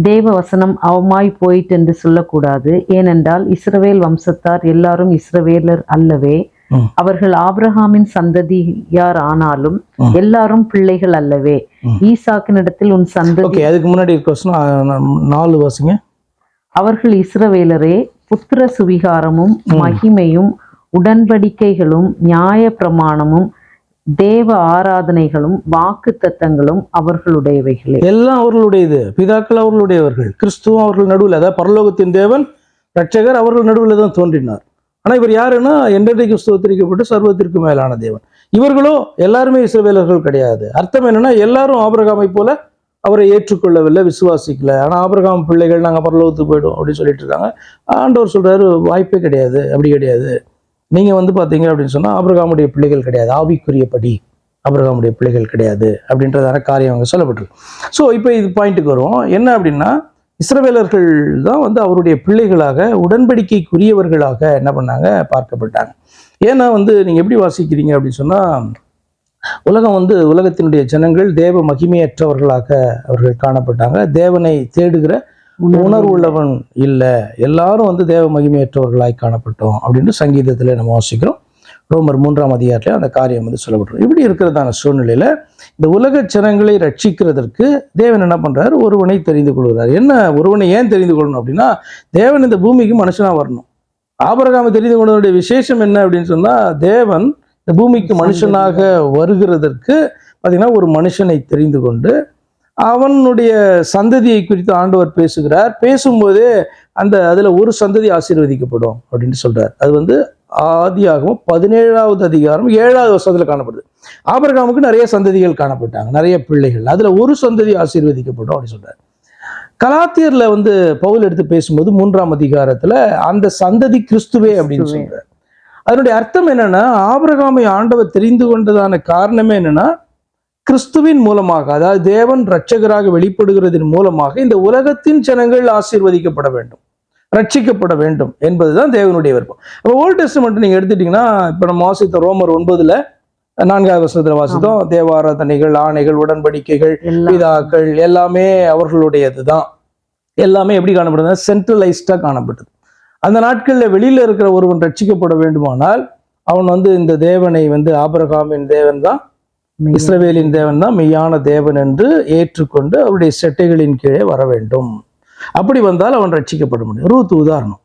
Speaker 1: தேவ வசனம் அவமாய் போயிட்டு என்று சொல்லக்கூடாது. ஏனென்றால் இஸ்ரவேல் வம்சத்தார் எல்லாரும் இஸ்ரவேலர் அல்லவே, அவர்கள் ஆபிரகாமின் சந்ததியார் ஆனாலும் எல்லாரும் பிள்ளைகள் அல்லவே. ஈசாக்கினிடத்தில் உன் சந்ததி.
Speaker 2: அதுக்கு முன்னாடி 4 வாசிங்க.
Speaker 1: அவர்கள் இஸ்ரவேலரே, புத்திர சுவிகாரமும் மகிமையும் உடன்படிக்கைகளும் நியாய பிரமாணமும் தேவ ஆராதனைகளும் வாக்கு தத்தங்களும் அவர்களுடையவைகளே.
Speaker 2: எல்லாம் அவர்களுடையது. பிதாக்கள் அவர்களுடையவர்கள், கிறிஸ்துவும் அவர்கள் நடுவில், அதாவது பரலோகத்தின் தேவன் ரட்சகர் அவர்கள் நடுவில் தான் தோன்றினார். ஆனா இவர் யாருன்னா, என்றைக்கும் ஸ்தோத்திரிக்கப்பட்டு சர்வத்திற்கு மேலான தேவன். இவர்களோ எல்லாருமே இஸ்ரவேலர்கள் கிடையாது. அர்த்தம் என்னன்னா, எல்லாரும் ஆபிரகாமை போல அவரை ஏற்றுக்கொள்ளவில்லை, விசுவாசிக்கல. ஆனா ஆபிரகாம் பிள்ளைகள் நாங்க பரலோகத்துக்கு போயிடும் அப்படின்னு சொல்லிட்டு இருக்காங்க. ஆண்டவர் சொல்றாரு, வாய்ப்பே கிடையாது, அப்படி கிடையாது. நீங்க வந்து பாத்தீங்க அப்படின்னு சொன்னா ஆபிரகாமுடைய பிள்ளைகள் கிடையாது, ஆவிக்குரியபடி ஆபிரகாமுடைய பிள்ளைகள் கிடையாது அப்படின்றதான காரியம் அவங்க சொல்லப்பட்டிருக்கு. ஸோ இப்போ இது பாயிண்ட்டுக்கு வரும். என்ன அப்படின்னா, இஸ்ரவேலர்கள் தான் வந்து அவருடைய பிள்ளைகளாக, உடன்படிக்கைக்குரியவர்களாக என்ன பண்ணாங்க, பார்க்கப்பட்டாங்க. ஏன்னா வந்து நீங்க எப்படி வாசிக்கிறீங்க அப்படின்னு சொன்னா, உலகம் வந்து உலகத்தினுடைய ஜனங்கள் தேவ மகிமையற்றவர்களாக அவர்கள் காணப்பட்டாங்க. தேவனை தேடுகிற உணர்வு உள்ளவன் இல்லை, எல்லாரும் வந்து தேவ மகிமையற்றவர்களாய் காணப்பட்டோம் அப்படின்னு சங்கீதத்தில் நம்ம வாசிக்கிறோம். ரோமர் 3ஆம் அதிகாரத்தில் அந்த காரியம் வந்து சொல்லப்பட்டிருக்கும். இப்படி இருக்கிறதான சூழ்நிலையில இந்த உலக ஜனங்களை ரட்சிக்கிறதற்கு தேவன் என்ன பண்றாரு, ஒருவனை தெரிந்து கொள்கிறார். என்ன ஒருவனை ஏன் தெரிந்து கொள்ளணும் அப்படின்னா, தேவன் இந்த பூமிக்கு மனுஷனா வரணும். ஆபிரகாமை தெரிந்து கொண்டதனுடைய விசேஷம் என்ன அப்படின்னு சொன்னா, தேவன் இந்த பூமிக்கு மனுஷனாக வருகிறதற்கு பார்த்தீங்கன்னா ஒரு மனுஷனை தெரிந்து கொண்டு அவனுடைய சந்ததியை குறித்து ஆண்டவர் பேசுகிறார். பேசும்போதே அதுல ஒரு சந்ததி ஆசீர்வதிக்கப்படும் அப்படின்னு சொல்றார். அது வந்து ஆதியாகமம் 17ஆவது அதிகாரம் 7வது வசனத்துல காணப்படுது. ஆபிரகாமுக்கு நிறைய சந்ததிகள் காணப்பட்டாங்க, நிறைய பிள்ளைகள், அதுல ஒரு சந்ததி ஆசீர்வதிக்கப்படும் அப்படின்னு சொல்றாரு. கலாத்தியர்ல வந்து பவுல் எடுத்து பேசும்போது 3ஆம் அதிகாரத்துல அந்த சந்ததி கிறிஸ்துவே அப்படின்னு சொல்றாரு. அதனுடைய அர்த்தம் என்னன்னா, ஆபிரகாமை ஆண்டவர் தெரிந்து கொண்டதான காரணமே என்னன்னா, கிறிஸ்துவின் மூலமாக, அதாவது தேவன் இரட்சகராக வெளிப்படுகிறதன் மூலமாக இந்த உலகத்தின் ஜனங்கள் ஆசீர்வதிக்கப்பட வேண்டும், ரட்சிக்கப்பட வேண்டும் என்பதுதான் தேவனுடைய விருப்பம். அப்போ ஓல்ட் டெஸ்டமெண்ட் நீங்க எடுத்துட்டீங்கன்னா, இப்ப நம்ம வாசித்த ரோமர் 9 4வது வசனத்துல வாசித்தோம், தேவாராதனைகள், ஆணைகள், உடன்படிக்கைகள், பிதாக்கள் எல்லாமே அவர்களுடையதுதான். எல்லாமே எப்படி காணப்படுது? சென்ட்ரலைஸ்டா காணப்பட்டது. அந்த நாட்கள்ல வெளியில இருக்கிற ஒருவன் ரட்சிக்கப்பட வேண்டுமானால் அவன் இந்த தேவனை ஆபிரகாமின் தேவன் தான், இஸ்ரவேலின் தேவன் தான் மெய்யான தேவன் என்று ஏற்றுக்கொண்டு அவருடைய செட்டைகளின் கீழே வர வேண்டும். அப்படி வந்தால் அவன் ரட்சிக்கப்பட முடியும். ரூத் உதாரணம்.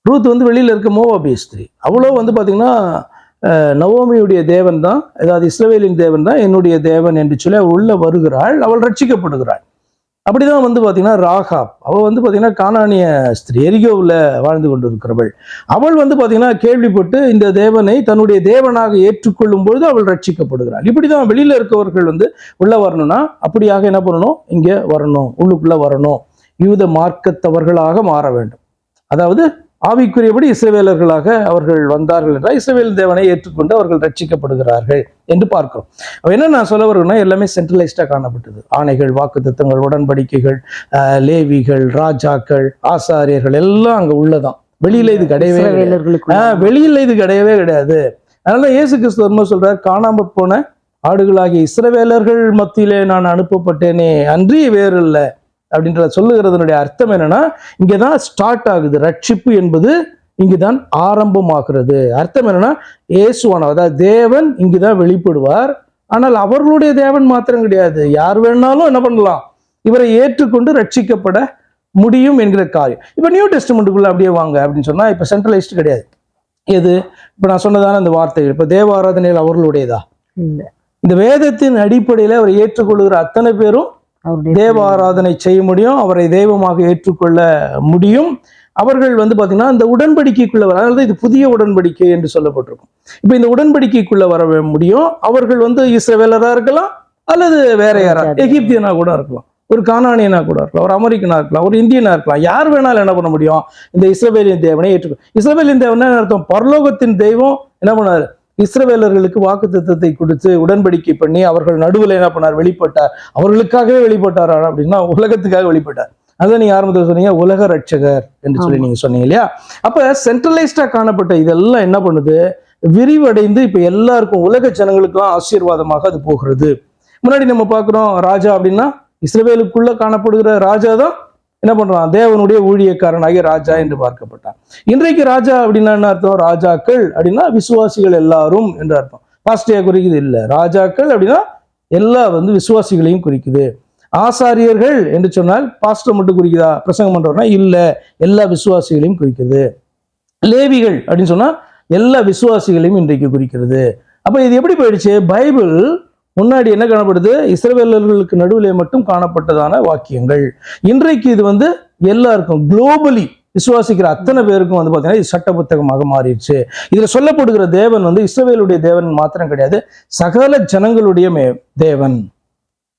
Speaker 2: ரூத் வெளியில இருக்க மோவாபிய ஸ்திரீ. அவ்வளோ பாத்தீங்கன்னா நவோமியுடைய தேவன் தான், அதாவது இஸ்ரவேலின் தேவன் தான் என்னுடைய தேவன் என்று சொல்லி அவள் உள்ள வருகிறாள், அவள் ரட்சிக்கப்படுகிறாள். அப்படிதான் பாத்தீங்கன்னா ராகாப், அவள் பாத்தீங்கன்னா கானானிய ஸ்திரீ, எரிகோவில் வாழ்ந்து கொண்டு இருக்கிறவள். அவள் பாத்தீங்கன்னா கேள்விப்பட்டு இந்த தேவனை தன்னுடைய தேவனாக ஏற்றுக்கொள்ளும் பொழுது அவள் ரட்சிக்கப்படுகிறாள். இப்படிதான் வெளியில இருக்கவர்கள் உள்ள வரணும்னா அப்படியாக என்ன பண்ணணும்? இங்க வரணும், உள்ளுக்குள்ள வரணும், யூத மார்க்கத்தவர்களாக மாற வேண்டும். அதாவது ஆவிக்குரியபடி இஸ்ரவேலர்களாக அவர்கள் வந்தார்கள் என்றால் இஸ்ரவேல் தேவனை ஏற்றுக்கொண்டு அவர்கள் ரட்சிக்கப்படுகிறார்கள் என்று பார்க்கிறோம். என்ன நான் சொல்ல வருவேன்னா, எல்லாமே சென்ட்ரலைஸ்டா காணப்பட்டது. ஆணைகள், வாக்குத்தத்தங்கள், உடன்படிக்கைகள், லேவிகள், ராஜாக்கள், ஆசாரியர்கள் எல்லாம் அங்க உள்ளதான். வெளியில இது கிடையவே வெளியில இது கிடையவே கிடையாது. அதனால இயேசு கிறிஸ்து சொல்றார், காணாம போன ஆடுகளாகிய இஸ்ரவேலர்கள் மத்தியிலே நான் அனுப்பப்பட்டேனே அன்றி வேறு இல்லை அப்படின்றத சொல்லுகிறதனுடைய அர்த்தம் என்னன்னா, இங்கதான் ஸ்டார்ட் ஆகுது. ரட்சிப்பு என்பது இங்குதான் ஆரம்பமாகிறது. அர்த்தம் என்னன்னா, இயேசுவானவர், அதாவது தேவன் இங்குதான் வெளிப்படுவார். ஆனால் அவர்களுடைய தேவன் மாத்திரம் கிடையாது, யார் வேணாலும் என்ன பண்ணலாம், இவரை ஏற்றுக்கொண்டு ரட்சிக்கப்பட முடியும் என்கிற காரியம். இப்ப நியூ டெஸ்டமெண்ட்டுக்குள்ள அப்படியே வாங்க அப்படின்னு சொன்னா, இப்ப சென்ட்ரலைஸ்ட் கிடையாது. எது இப்ப நான் சொன்னதான இந்த வார்த்தைகள் இப்ப தேவ ஆராதனையில் அவர்களுடையதா? இந்த வேதத்தின் அடிப்படையில அவரை ஏற்றுக்கொள்ளுகிற அத்தனை பேரும் தேவ ஆராதனை செய்ய முடியும், அவரை தெய்வமாக ஏற்றுக்கொள்ள முடியும். அவர்கள் பாத்தீங்கன்னா இந்த உடன்படிக்கைக்குள்ள வர, அதாவது இது புதிய உடன்படிக்கை என்று சொல்லப்பட்டிருக்கும். இப்ப இந்த உடன்படிக்கைக்குள்ள வர முடியும். அவர்கள் இஸ்ரவேலரா இருக்கலாம், அல்லது வேற யாரா, எகிப்தியனா கூட இருக்கலாம், ஒரு கானானியனா கூட இருக்கலாம், ஒரு அமெரிக்கனா இருக்கலாம், ஒரு இந்தியனா இருக்கலாம். யார் வேணாலும் என்ன பண்ண முடியும்? இந்த இஸ்ரவேலின் தேவனை ஏற்றுக்கொள்ள. இஸ்ரவேலின் தேவன் அர்த்தம், பரலோகத்தின் தெய்வம் என்ன பண்ணாரு? இஸ்ரவேலர்களுக்கு வாக்குத்தத்தத்தை கொடுத்து உடன்படிக்கை பண்ணி அவர்கள் நடுவில் என்ன பண்ணார்? வெளிப்பட்டார். அவர்களுக்காகவே வெளிப்பட்டார் அப்படின்னா உலகத்துக்காக வெளிப்பட்டார். அதான் நீங்க ஆரம்பத்தில் சொன்னீங்க, உலக ரட்சகர் என்று சொல்லி நீங்க சொன்னீங்க இல்லையா? அப்ப சென்ட்ரலைஸ்டா காணப்பட்ட இதெல்லாம் என்ன பண்ணுது? விரிவடைந்து இப்ப எல்லாருக்கும், உலக ஜனங்களுக்கெல்லாம் ஆசீர்வாதமாக அது போகிறது. முன்னாடி நம்ம பார்க்கிறோம், ராஜா அப்படின்னா இஸ்ரவேலுக்குள்ள காணப்படுகிற ராஜா தான் என்ன பண்றான்? தேவனுடைய ஊழியக்காரனாகிய ராஜா என்று பார்க்கப்பட்டான். இன்றைக்கு ராஜா அப்படின்னா என்ன அர்த்தம்? ராஜாக்கள் அப்படின்னா விசுவாசிகள் எல்லாரும் என்று அர்த்தம். பாஸ்டியா குறிக்குது இல்ல. ராஜாக்கள் அப்படின்னா எல்லா விசுவாசிகளையும் குறிக்குது. ஆசாரியர்கள் என்று சொன்னால் பாஸ்டர் மட்டும் குறிக்குதா? பிரசங்கம் பண்றோம்னா இல்ல, எல்லா விசுவாசிகளையும் குறிக்குது. லேவிகள் அப்படின்னு சொன்னா எல்லா விசுவாசிகளையும் இன்றைக்கு குறிக்கிறது. அப்ப இது எப்படி போயிடுச்சு? பைபிள் முன்னாடி என்ன காணப்படுது? இஸ்ரவேலர்களுக்கு நடுவிலே மட்டும் காணப்பட்டதான வாக்கியங்கள். இன்றைக்கு இது எல்லாருக்கும், குளோபலி விசுவாசிக்கிற அத்தனை பேருக்கும் பாத்தீங்கன்னா இது சட்ட புத்தகமாக மாறிடுச்சு. இதுல சொல்லப்படுகிற தேவன் இஸ்ரவேலுடைய தேவன் மாத்திரம் கிடையாது, சகல ஜனங்களுடைய தேவன்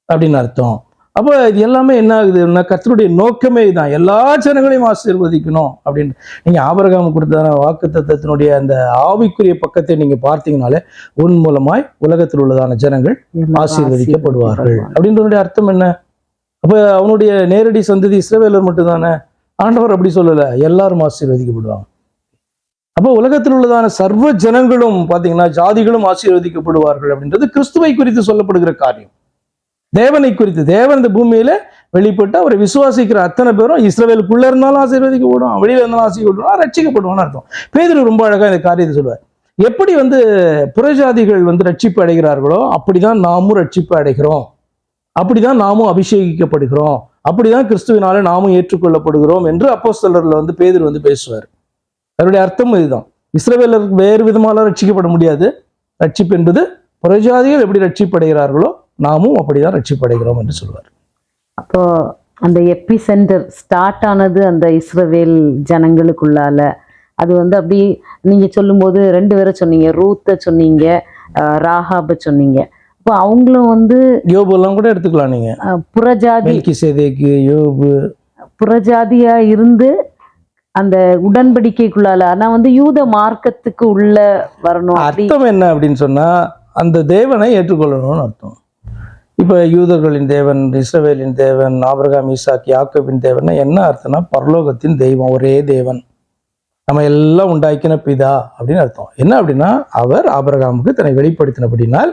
Speaker 2: அப்படின்னு அர்த்தம். அப்ப இது எல்லாமே என்ன ஆகுதுன்னா, கர்த்தருடைய நோக்கமே இதுதான், எல்லா ஜனங்களையும் ஆசீர்வதிக்கணும் அப்படின்னு. நீங்க ஆபிரகாம் கொடுத்த வாக்குத்தத்தத்தினுடைய அந்த ஆவிக்குரிய பக்கத்தை நீங்க பார்த்தீங்கனாலே, உன் மூலமாய் உலகத்தில் உள்ளதான ஜனங்கள் ஆசீர்வதிக்கப்படுவார்கள் அப்படின்றதுடைய அர்த்தம் என்ன? அப்ப அவனுடைய நேரடி சந்ததி இஸ்ரவேலர் மட்டும் தானே? ஆண்டவர் அப்படி சொல்லல, எல்லாரும் ஆசீர்வதிக்கப்படுவாங்க. அப்போ உலகத்தில் உள்ளதான சர்வ ஜனங்களும் பாத்தீங்கன்னா ஜாதிகளும் ஆசீர்வதிக்கப்படுவார்கள் அப்படின்றது கிறிஸ்துவை குறித்து சொல்லப்படுகிற காரியம். தேவனை குறித்து, தேவன் இந்த பூமியில வெளிப்பட்டு அவரை விசுவாசிக்கிற அத்தனை பேரும் இஸ்ரவேலுக்குள்ள இருந்தாலும் ஆசீர்வதிக்கப்படும், வெளியில இருந்தாலும் ஆசீர்வதிக்கப்படுவான், ரட்சிக்கப்படுவான்னு அர்த்தம். பேதுரு ரொம்ப அழகா இந்த காரியத்தை சொல்வார். எப்படி புறஜாதிகள் ரட்சிப்பு அடைகிறார்களோ அப்படிதான் நாமும் ரட்சிப்பு அடைகிறோம், அப்படிதான் நாமும் அபிஷேகிக்கப்படுகிறோம், அப்படிதான் கிறிஸ்துவினால நாமும் ஏற்றுக்கொள்ளப்படுகிறோம் என்று அப்போஸ்தலர்ல பேதுரு பேசுவார். அதனுடைய அர்த்தம் இதுதான். இஸ்ரவேலருக்கு வேறு விதமாக ரட்சிக்கப்பட முடியாது. ரட்சிப்பு என்பது புறஜாதிகள் எப்படி ரட்சிப்படைகிறார்களோ நாமும் அப்படிதான் ரட்சிப்படைகிறோம் என்று சொல்வார்.
Speaker 1: அப்போ அந்த எபி சென்டர் ஸ்டார்ட் ஆனது அந்த இஸ்ரவேல் ஜனங்களுக்குள்ளால. அது அப்படி நீங்க சொல்லும்போது 2 பேரை சொன்னீங்க, ரூத்தை சொன்னீங்க, ராகாபை சொன்னீங்க. அப்போ அவங்களும்
Speaker 2: யோபெல்லாம் கூட எடுத்துக்கலாம் நீங்க.
Speaker 1: புறஜாதி,
Speaker 2: யோபு
Speaker 1: புறஜாதியா இருந்து அந்த உடன்படிக்கைக்குள்ளால, ஆனா யூத மார்க்கத்துக்கு உள்ள வரணும்.
Speaker 2: அர்த்தம் என்ன அப்படின்னு சொன்னா, அந்த தேவனை ஏற்றுக்கொள்ளணும்னு அர்த்தம். இப்போ யூதர்களின் தேவன், இஸ்ரவேலின் தேவன், ஆபிரகாம், ஈசாக், யாக்கோபின் தேவன் என்ன அர்த்தம்னா பரலோகத்தின் தெய்வம், ஒரே தேவன், நம்ம எல்லாம் உண்டாக்கின பிதா அப்படின்னு அர்த்தம். என்ன அப்படின்னா அவர் ஆபிரகாமுக்கு தன்னை வெளிப்படுத்தினபடினால்,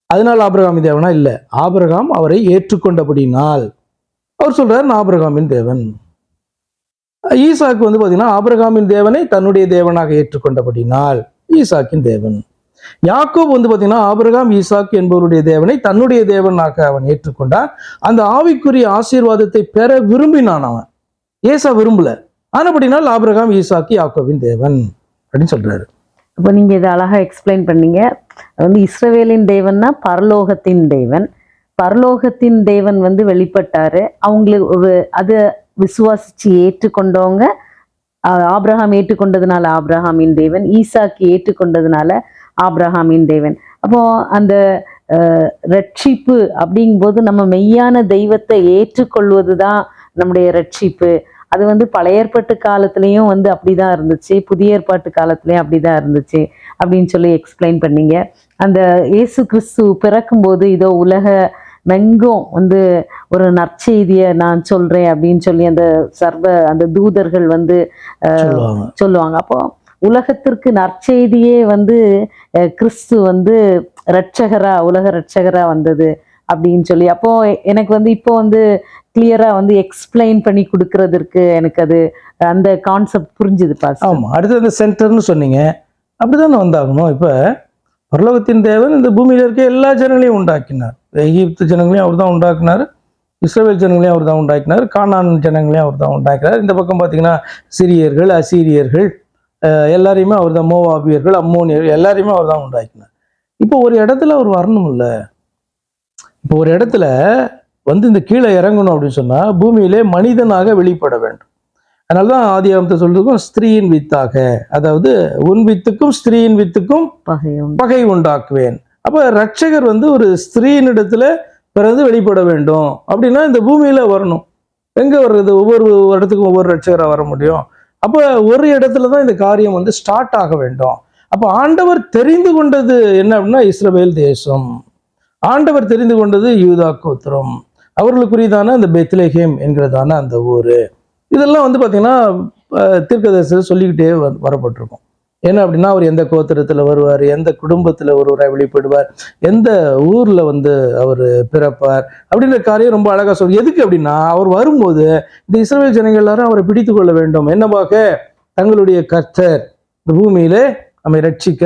Speaker 2: அதனால் ஆபிரகாமின் தேவனா இல்லை, ஆபிரகாம் அவரை ஏற்றுக்கொண்டபடினால் அவர் சொல்றாரு நான் ஆபிரகாமின் தேவன். ஈசாக்கு வந்து பார்த்தீங்கன்னா ஆபிரகாமின் தேவனை தன்னுடைய தேவனாக ஏற்றுக்கொண்டபடினால் ஈசாக்கின் தேவன். யாக்கோபு வந்து பார்த்தீங்கன்னா ஆபிரகாம், ஈசாக்கு என்பவருடைய தேவனை தன்னுடைய தேவனாக அவன் ஏற்றுக்கொண்டான். அந்த ஆவிக்குரிய ஆசீர்வாதத்தை பெற விரும்பினான் அவன், ஏசா விரும்பல. ஆனபடினால் ஆபிரகாம், ஈசாக்கு, யாக்கோபின் தேவன் அப்படின்னு சொல்றாரு.
Speaker 1: இப்போ நீங்க இதை அழகா எக்ஸ்பிளைன் பண்ணீங்க. வந்து இஸ்ரவேலின் தேவன்னா பரலோகத்தின் தேவன். பரலோகத்தின் தேவன் வந்து வெளிப்பட்டாரு. அவங்களுக்கு ஒரு அதை விசுவாசிச்சு ஏற்றுக்கொண்டவங்க, ஆபிரகாம் ஏற்றுக்கொண்டதுனால ஆபிரகாமின் தேவன், ஈசாக்கு ஏற்றுக்கொண்டதுனால ஆபிரகாமின் தேவன். அப்போ அந்த ரட்சிப்பு அப்படிங்கும்போது நம்ம மெய்யான தெய்வத்தை ஏற்றுக்கொள்வது தான் நம்முடைய ரட்சிப்பு. அது வந்து பழைய ஏற்பாட்டு காலத்துலேயும் வந்து அப்படிதான் இருந்துச்சு, புதிய ஏற்பாட்டு காலத்துலேயும் அப்படிதான் இருந்துச்சு அப்படின்னு சொல்லி எக்ஸ்பிளைன் பண்ணீங்க. அந்த இயேசு கிறிஸ்து பிறக்கும்போது இதோ உலக மெங்கும் வந்து ஒரு நற்செய்தியை நான் சொல்றேன் அப்படின்னு சொல்லி அந்த தூதர்கள் வந்து சொல்லுவாங்க. அப்போ உலகத்திற்கு நற்செய்தியே வந்து கிறிஸ்து வந்து உலக ரட்சகரா வந்தது அப்படின்னு சொல்லி, அப்போ எனக்கு வந்து இப்போ வந்து கிளியரா வந்து எக்ஸ்பிளைன் பண்ணி கொடுக்கறதுக்கு எனக்கு அது அந்த கான்செப்ட் புரிஞ்சுது.
Speaker 2: ஆமா, அடுத்து அந்த சென்டர்னு சொன்னீங்க, அப்படிதான் வந்தாகணும். இப்ப பரலோகத்தின் தேவன் இந்த பூமியில இருக்க எல்லா ஜனங்களையும் உண்டாக்கினார். எகிப்து ஜனங்களையும் அவர் தான் உண்டாக்கினார், இஸ்ரவேல் ஜனங்களையும் அவர் தான் உண்டாக்கினார், கானான் ஜனங்களையும் அவர் தான் உண்டாக்கினார். இந்த பக்கம் பார்த்தீங்கன்னா சிரியர்கள், அசீரியர்கள் எல்லாரையுமே அவர் தான், மோவாபியர்கள், அம்மோனியர்கள் எல்லாரையுமே அவர் தான் உண்டாக்கினார். இப்போ ஒரு இடத்துல அவர் வரணும் இல்ல, இப்போ ஒரு இடத்துல வந்து இந்த கீழே இறங்கணும் அப்படின்னு சொன்னா பூமியிலே மனிதனாக வெளிப்பட வேண்டும். அதனாலதான் ஆதியாகமத்தை சொல்றதுக்கும் ஸ்திரீயின் வித்தாக, அதாவது உன் வித்துக்கும் ஸ்திரீயின் வித்துக்கும் பகை உண்டாக்குவேன். அப்ப ரட்சகர் வந்து ஒரு ஸ்திரீனிடத்துல பிறந்து வெளிப்பட வேண்டும் அப்படின்னா இந்த பூமியில வரணும். எங்க வர்றது? ஒவ்வொரு இடத்துக்கும் ஒவ்வொரு ரட்சகரா வர முடியும். அப்ப ஒரு இடத்துலதான் இந்த காரியம் வந்து ஸ்டார்ட் ஆக வேண்டும். அப்ப ஆண்டவர் தெரிந்து கொண்டது என்ன அப்படின்னா இஸ்ரவேல் தேசம், ஆண்டவர் தெரிந்து கொண்டது யூதா கோத்திரம், அவர்களுக்குரியதான அந்த பெத்லெஹேம் என்கிறதான அந்த ஊரு. இதெல்லாம் வந்து பார்த்தீங்கன்னா தீர்க்கதரிசனம் சொல்லிக்கிட்டே வரப்பட்டிருக்கும். என்ன அப்படின்னா அவர் எந்த கோத்திரத்தில் வருவார், எந்த குடும்பத்தில் ஒருவராக வெளிப்படுவார், எந்த ஊரில் வந்து அவர் பிறப்பார் அப்படின்ற காரியம் ரொம்ப அழகாக சொல்லி. எதுக்கு அப்படின்னா அவர் வரும்போது இந்த இஸ்ரவேல் ஜனங்கள் எல்லாரும் அவரை பிடித்து கொள்ள வேண்டும். என்னவாக? தங்களுடைய கர்த்தர் இந்த பூமியிலே நம்மை ரட்சிக்க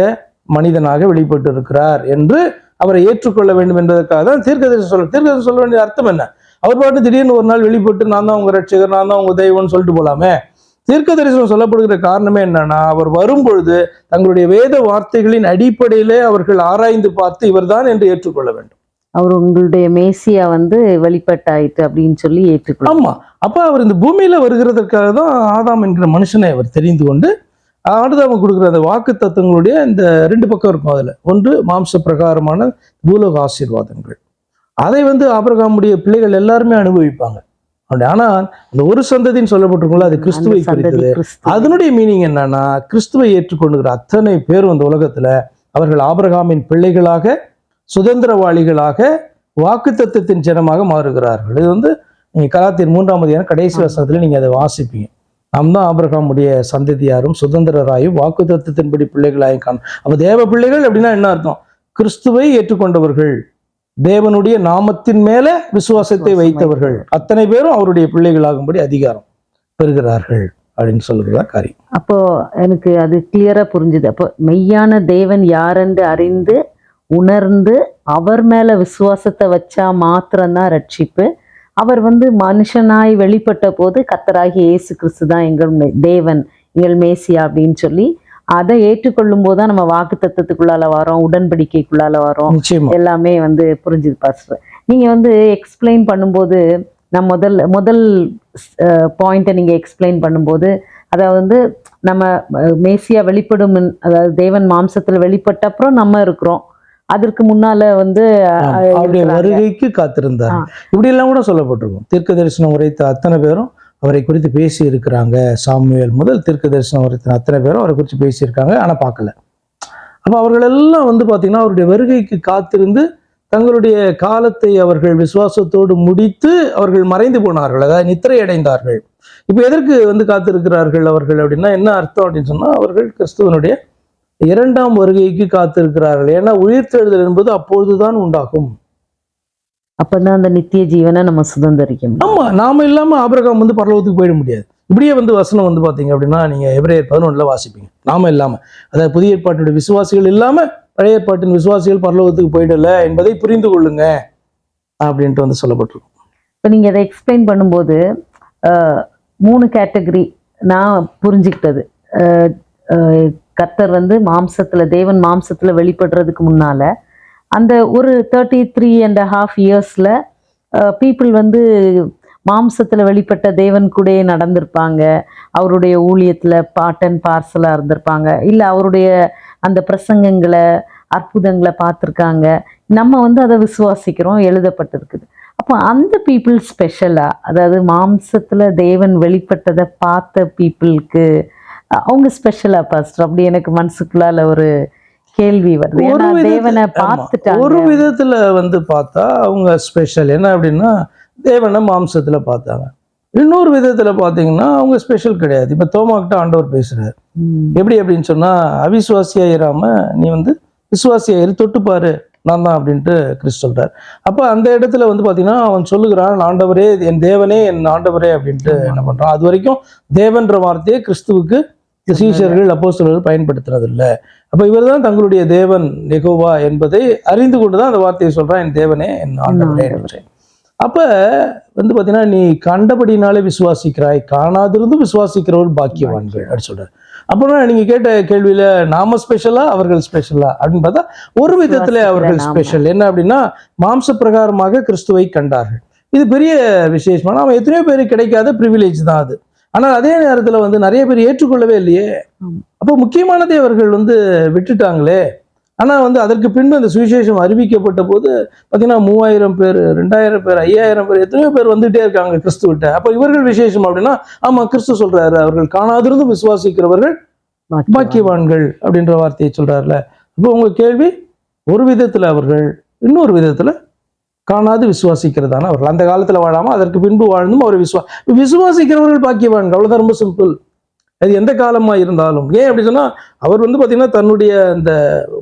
Speaker 2: மனிதனாக வெளிப்பட்டு இருக்கிறார் என்று அவரை ஏற்றுக்கொள்ள வேண்டும் என்பதற்காக தான் தீர்க்கதரிசனம் சொல்ல வேண்டிய அர்த்தம் என்ன? அவர் பாட்டு திடீர்னு ஒரு நாள் வெளிப்பட்டு நான் தான் உங்க ரட்சகர், நான் தான் உங்க தெய்வம்னு சொல்லிட்டு போலாமே. தீர்க்க தரிசனம் சொல்லப்படுகிற காரணமே என்னன்னா அவர் வரும்பொழுது தங்களுடைய வேத வார்த்தைகளின் அடிப்படையிலே அவர்கள் ஆராய்ந்து பார்த்து இவர்தான் என்று ஏற்றுக்கொள்ள வேண்டும்.
Speaker 1: அவர் உங்களுடைய மேசியா வந்து வெளிப்பட்டாயிட்டு அப்படின்னு சொல்லி ஏற்றுக்கொள்ள.
Speaker 2: ஆமா, அப்ப அவர் இந்த பூமியில வருகிறதற்காக தான் ஆதாம் என்கிற மனுஷனை அவர் தெரிந்து கொண்டு ஆடுதாம கொடுக்குற அந்த வாக்கு தத்துவங்களுடைய இந்த ரெண்டு பக்கம் இருக்கும். அதுல ஒன்று மாம்ச பிரகாரமான பூலோக ஆசீர்வாதங்கள், அதை வந்து ஆபிரகாமுடைய பிள்ளைகள் எல்லாருமே அனுபவிப்பாங்க. ஆனால் அந்த ஒரு சந்ததின்னு சொல்லப்பட்டிருக்கும்ல, அது கிறிஸ்துவை குறித்தது. அதனுடைய மீனிங் என்னன்னா கிறிஸ்துவை ஏற்றுக்கொண்டுகிற அத்தனை பேர் இந்த உலகத்துல அவர்கள் ஆபிரகாமின் பிள்ளைகளாக, சுதந்திரவாளிகளாக, வாக்கு தத்துவத்தின் ஜனமாக மாறுகிறார்கள். இது வந்து நீங்க கலாத்தியர் 3ஆம் அதிகாரம் கடைசி வசனத்துல நீங்க அதை வாசிப்பீங்க. நாம் தான் ஆபிரகாமுடைய சந்ததியாரும் சுதந்திரராயும் வாக்கு தத்துவத்தின்படி பிள்ளைகளாயும் காணும். அப்ப தேவ பிள்ளைகள் அப்படின்னா என்ன அர்த்தம்? கிறிஸ்துவை ஏற்றுக்கொண்டவர்கள், தேவனுடைய நாமத்தின் மேல விசுவாசத்தை வைத்தவர்கள் அத்தனை பேரும் அவருடைய பிள்ளைகளாகும்படி அதிகாரம் பெறுகிறார்கள் அப்படின்னு சொல்லுறதா காரியம்.
Speaker 1: அப்போ எனக்கு அது கிளியரா புரிஞ்சுது. அப்போ மெய்யான தேவன் யாரென்று அறிந்து உணர்ந்து அவர் மேல விசுவாசத்தை வச்சா மாத்திரம்தான் ரட்சிப்பு. அவர் வந்து மனுஷனாய் வெளிப்பட்ட போது கர்த்தராகிய இயேசு கிறிஸ்து தான் எங்கள் தேவன், எங்கள் மேசியா அப்படின்னு சொல்லி அதை ஏற்றுக்கொள்ளும் போதுதான் நம்ம வாக்கு தத்துவத்துக்குள்ளால வரோம், உடன்படிக்கைக்குள்ளால வரோம். எல்லாமே வந்து புரிஞ்சுது பாஸ்டர். நீங்க வந்து எக்ஸ்பிளைன் பண்ணும்போது நான் முதல் பாயிண்ட்டை நீங்க எக்ஸ்பிளைன் பண்ணும்போது அதாவது வந்து நம்ம மேசியா வெளிப்படும், அதாவது தேவன் மாம்சத்துல வெளிப்பட்ட அப்புறம் நம்ம இருக்கிறோம், அதற்கு முன்னால வந்து
Speaker 2: அவருடைய வருகைக்கு காத்திருந்தார். இப்படி எல்லாம் கூட சொல்லப்பட்டிருக்கும். தீர்க்க தரிசனம் உரைத்த அத்தனை பேரும் அவரை குறித்து பேசி இருக்கிறாங்க. சாமுவேல் முதல் தீர்க்க தரிசனம் உரைத்த அத்தனை பேரும் அவரை குறித்து பேசியிருக்காங்க, ஆனா பார்க்கல. அப்ப அவர்கள் எல்லாம் வந்து பாத்தீங்கன்னா அவருடைய வருகைக்கு காத்திருந்து தங்களுடைய காலத்தை அவர்கள் விசுவாசத்தோடு முடித்து அவர்கள் மறைந்து போனார்கள், அதாவது நித்திரை அடைந்தார்கள். இப்போ எதற்கு வந்து காத்திருக்கிறார்கள் அவர்கள் அப்படின்னா என்ன அர்த்தம் அப்படின்னு சொன்னா, அவர்கள் கிறிஸ்துவனுடைய இரண்டாம் வருகைக்கு காத்திருக்கிறார்கள். ஏன்னா உயிர்த்தெழுதல் என்பது அப்பொழுதுதான் உண்டாகும்.
Speaker 1: அப்பதான் அந்த நித்திய ஜீவனை நம்ம சுதந்திரிக்க முடியும்.
Speaker 2: ஆமா, நாம இல்லாம ஆபிரகாம் வந்து பரலோகத்துக்கு போயிட முடியாது. இப்படியே வந்து வசனம் வந்து பாத்தீங்க அப்படின்னா நீங்க எபிரேயர் 11 வாசிப்பீங்க. நாம இல்லாம, அதாவது புதிய ஏற்பாட்டுடைய விசுவாசிகள் இல்லாம பழைய ஏற்பாட்டின் விசுவாசிகள் பரலோகத்துக்கு போயிடல என்பதை புரிந்து கொள்ளுங்க அப்படின்ட்டு வந்து சொல்லப்பட்டிருக்கும்.
Speaker 1: இப்போ நீங்க அதை எக்ஸ்பிளைன் பண்ணும்போது 3 கேட்டகரி நான் புரிஞ்சுக்கிட்டது. கர்த்தர் வந்து மாம்சத்துல, தேவன் மாம்சத்துல வெளிப்படுறதுக்கு முன்னால அந்த ஒரு 33.5 இயர்ஸ்ல பீப்புள் வந்து மாம்சத்துல வெளிப்பட்ட தேவன் கூட நடந்திருப்பாங்க, அவருடைய ஊழியத்துல பார்ட் அண்ட் பார்சலா இருந்திருப்பாங்க, இல்லை அவருடைய அந்த பிரசங்கங்களை அற்புதங்களை பார்த்துருக்காங்க. நம்ம வந்து அதை விசுவாசிக்கிறோம், எழுதப்பட்டிருக்குது. அப்போ அந்த பீப்புள் ஸ்பெஷலா, அதாவது மாம்சத்துல தேவன் வெளிப்பட்டதை பார்த்த பீப்புளுக்கு அவங்க ஸ்பெஷலா பாஸ்டர்? அப்படி எனக்கு மனசுக்குள்ளால ஒரு கேள்வி வருது. ஏன்னா தேவனை பார்த்துட்டாங்க.
Speaker 2: ஒரு விதத்துல வந்து பார்த்தா அவங்க ஸ்பெஷல். என்ன அப்படின்னா தேவனை மாம்சத்துல பார்த்தாங்க. இன்னொரு விதத்துல பாத்தீங்கன்னா அவங்க ஸ்பெஷல் கிடையாது. இப்ப தோமாக்கிட்ட ஆண்டவர் பேசுறாரு. எப்படி அப்படின்னு சொன்னா, அவிசுவாசியாயிராம நீ வந்து விசுவாசியாயிரு, தொட்டுப்பாரு, நான் தான் அப்படின்ட்டு கிறிஸ்து சொல்றாரு. அப்ப அந்த இடத்துல வந்து பாத்தீங்கன்னா அவன் சொல்லுகிறான், ஆண்டவரே, என் தேவனே, என் ஆண்டவரே அப்படின்ட்டு என்ன பண்றான். அது வரைக்கும் தேவன்ற வார்த்தையை கிறிஸ்துவுக்கு சீஷர்கள் அப்போஸ்தலர்கள் பயன்படுத்துறது இல்லை. அப்ப இவர் தான் தங்களுடைய தேவன் யெகோவா என்பதை அறிந்து கொண்டுதான் அந்த வார்த்தையை சொல்றான், என் தேவனே, என் ஆண்டவரே என்று. அப்ப வந்து பாத்தீங்கன்னா நீ கண்டபடினாலே விசுவாசிக்கிறாய், காணாதிருந்து விசுவாசிக்கிறவர்கள் பாக்கியவான்கள் அப்படின்னு சொல்றாரு. அப்படின்னா நீங்க கேட்ட கேள்வியில நாம ஸ்பெஷலா அவர்கள் ஸ்பெஷலா அப்படின்னு பார்த்தா ஒரு விதத்துல அவர்கள் ஸ்பெஷல். என்ன அப்படின்னா மாம்ச பிரகாரமாக கிறிஸ்துவை கண்டார்கள். இது பெரிய விசேஷமான, அவன் எத்தனையோ பேருக்கு கிடைக்காத பிரிவிலேஜ் தான் அது. ஆனால் அதே நேரத்துல வந்து நிறைய பேர் ஏற்றுக்கொள்ளவே இல்லையே. அப்போ முக்கியமானதை அவர்கள் வந்து விட்டுட்டாங்களே. ஆனா வந்து அதற்கு பின்பு அந்த சுவிசேஷம் அறிவிக்கப்பட்ட போது பாத்தீங்கன்னா 3000 பேர், 2000 பேர், 5000 பேர், எத்தனையோ பேர் வந்துட்டே இருக்காங்க கிறிஸ்துவிட்ட. அப்ப இவர்கள் விசேஷம் அப்படின்னா, ஆமா கிறிஸ்து சொல்றாரு, அவர்கள் காணாதிருந்து விசுவாசிக்கிறவர்கள் பாக்கியவான்கள் அப்படின்ற வார்த்தையை சொல்றாருல. இப்போ உங்க கேள்வி, ஒரு விதத்துல அவர்கள், இன்னொரு விதத்துல காணாது விசுவாசிக்கிறதான அவர்கள். அந்த காலத்துல வாழாம அதற்கு பின்பு வாழ்ந்தும் அவர் விசுவாசிக்கிறவர்கள் பாக்கியவான்கள். அவ்வளவுதான், ரொம்ப சிம்பிள். அது எந்த காலமா இருந்தாலும். ஏன் அப்படி சொன்னா, அவர் வந்து பாத்தீங்கன்னா தன்னுடைய அந்த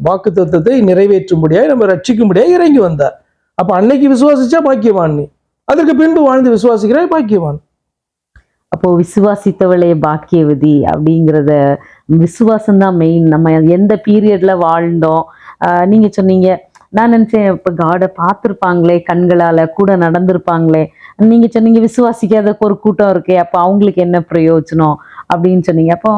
Speaker 2: வாக்கு தத்துவத்தை நிறைவேற்றும்படியாய், நம்ம ரட்சிக்கும்படியாய் இறங்கி வந்தார். அப்ப அன்னைக்கு விசுவாசிச்சா பாக்கியவான் நீ, அதற்கு பின்பு வாழ்ந்து விசுவாசிக்கிறாய் பாக்கியவான்.
Speaker 1: அப்போ விசுவாசித்தவளே பாக்கியவதி அப்படிங்கிறத, விசுவாசம்தான் மெயின். நம்ம எந்த பீரியட்ல வாழ்ந்தோம். நீங்க சொன்னீங்க, நான் நினைச்சேன் இப்போ காடை பார்த்துருப்பாங்களே, கண்களால கூட நடந்திருப்பாங்களே. நீங்க சொன்னீங்க விசுவாசிக்காத ஒரு கூட்டம் இருக்கே, அப்போ அவங்களுக்கு என்ன பிரயோஜனம் அப்படின்னு சொன்னீங்க. அப்போ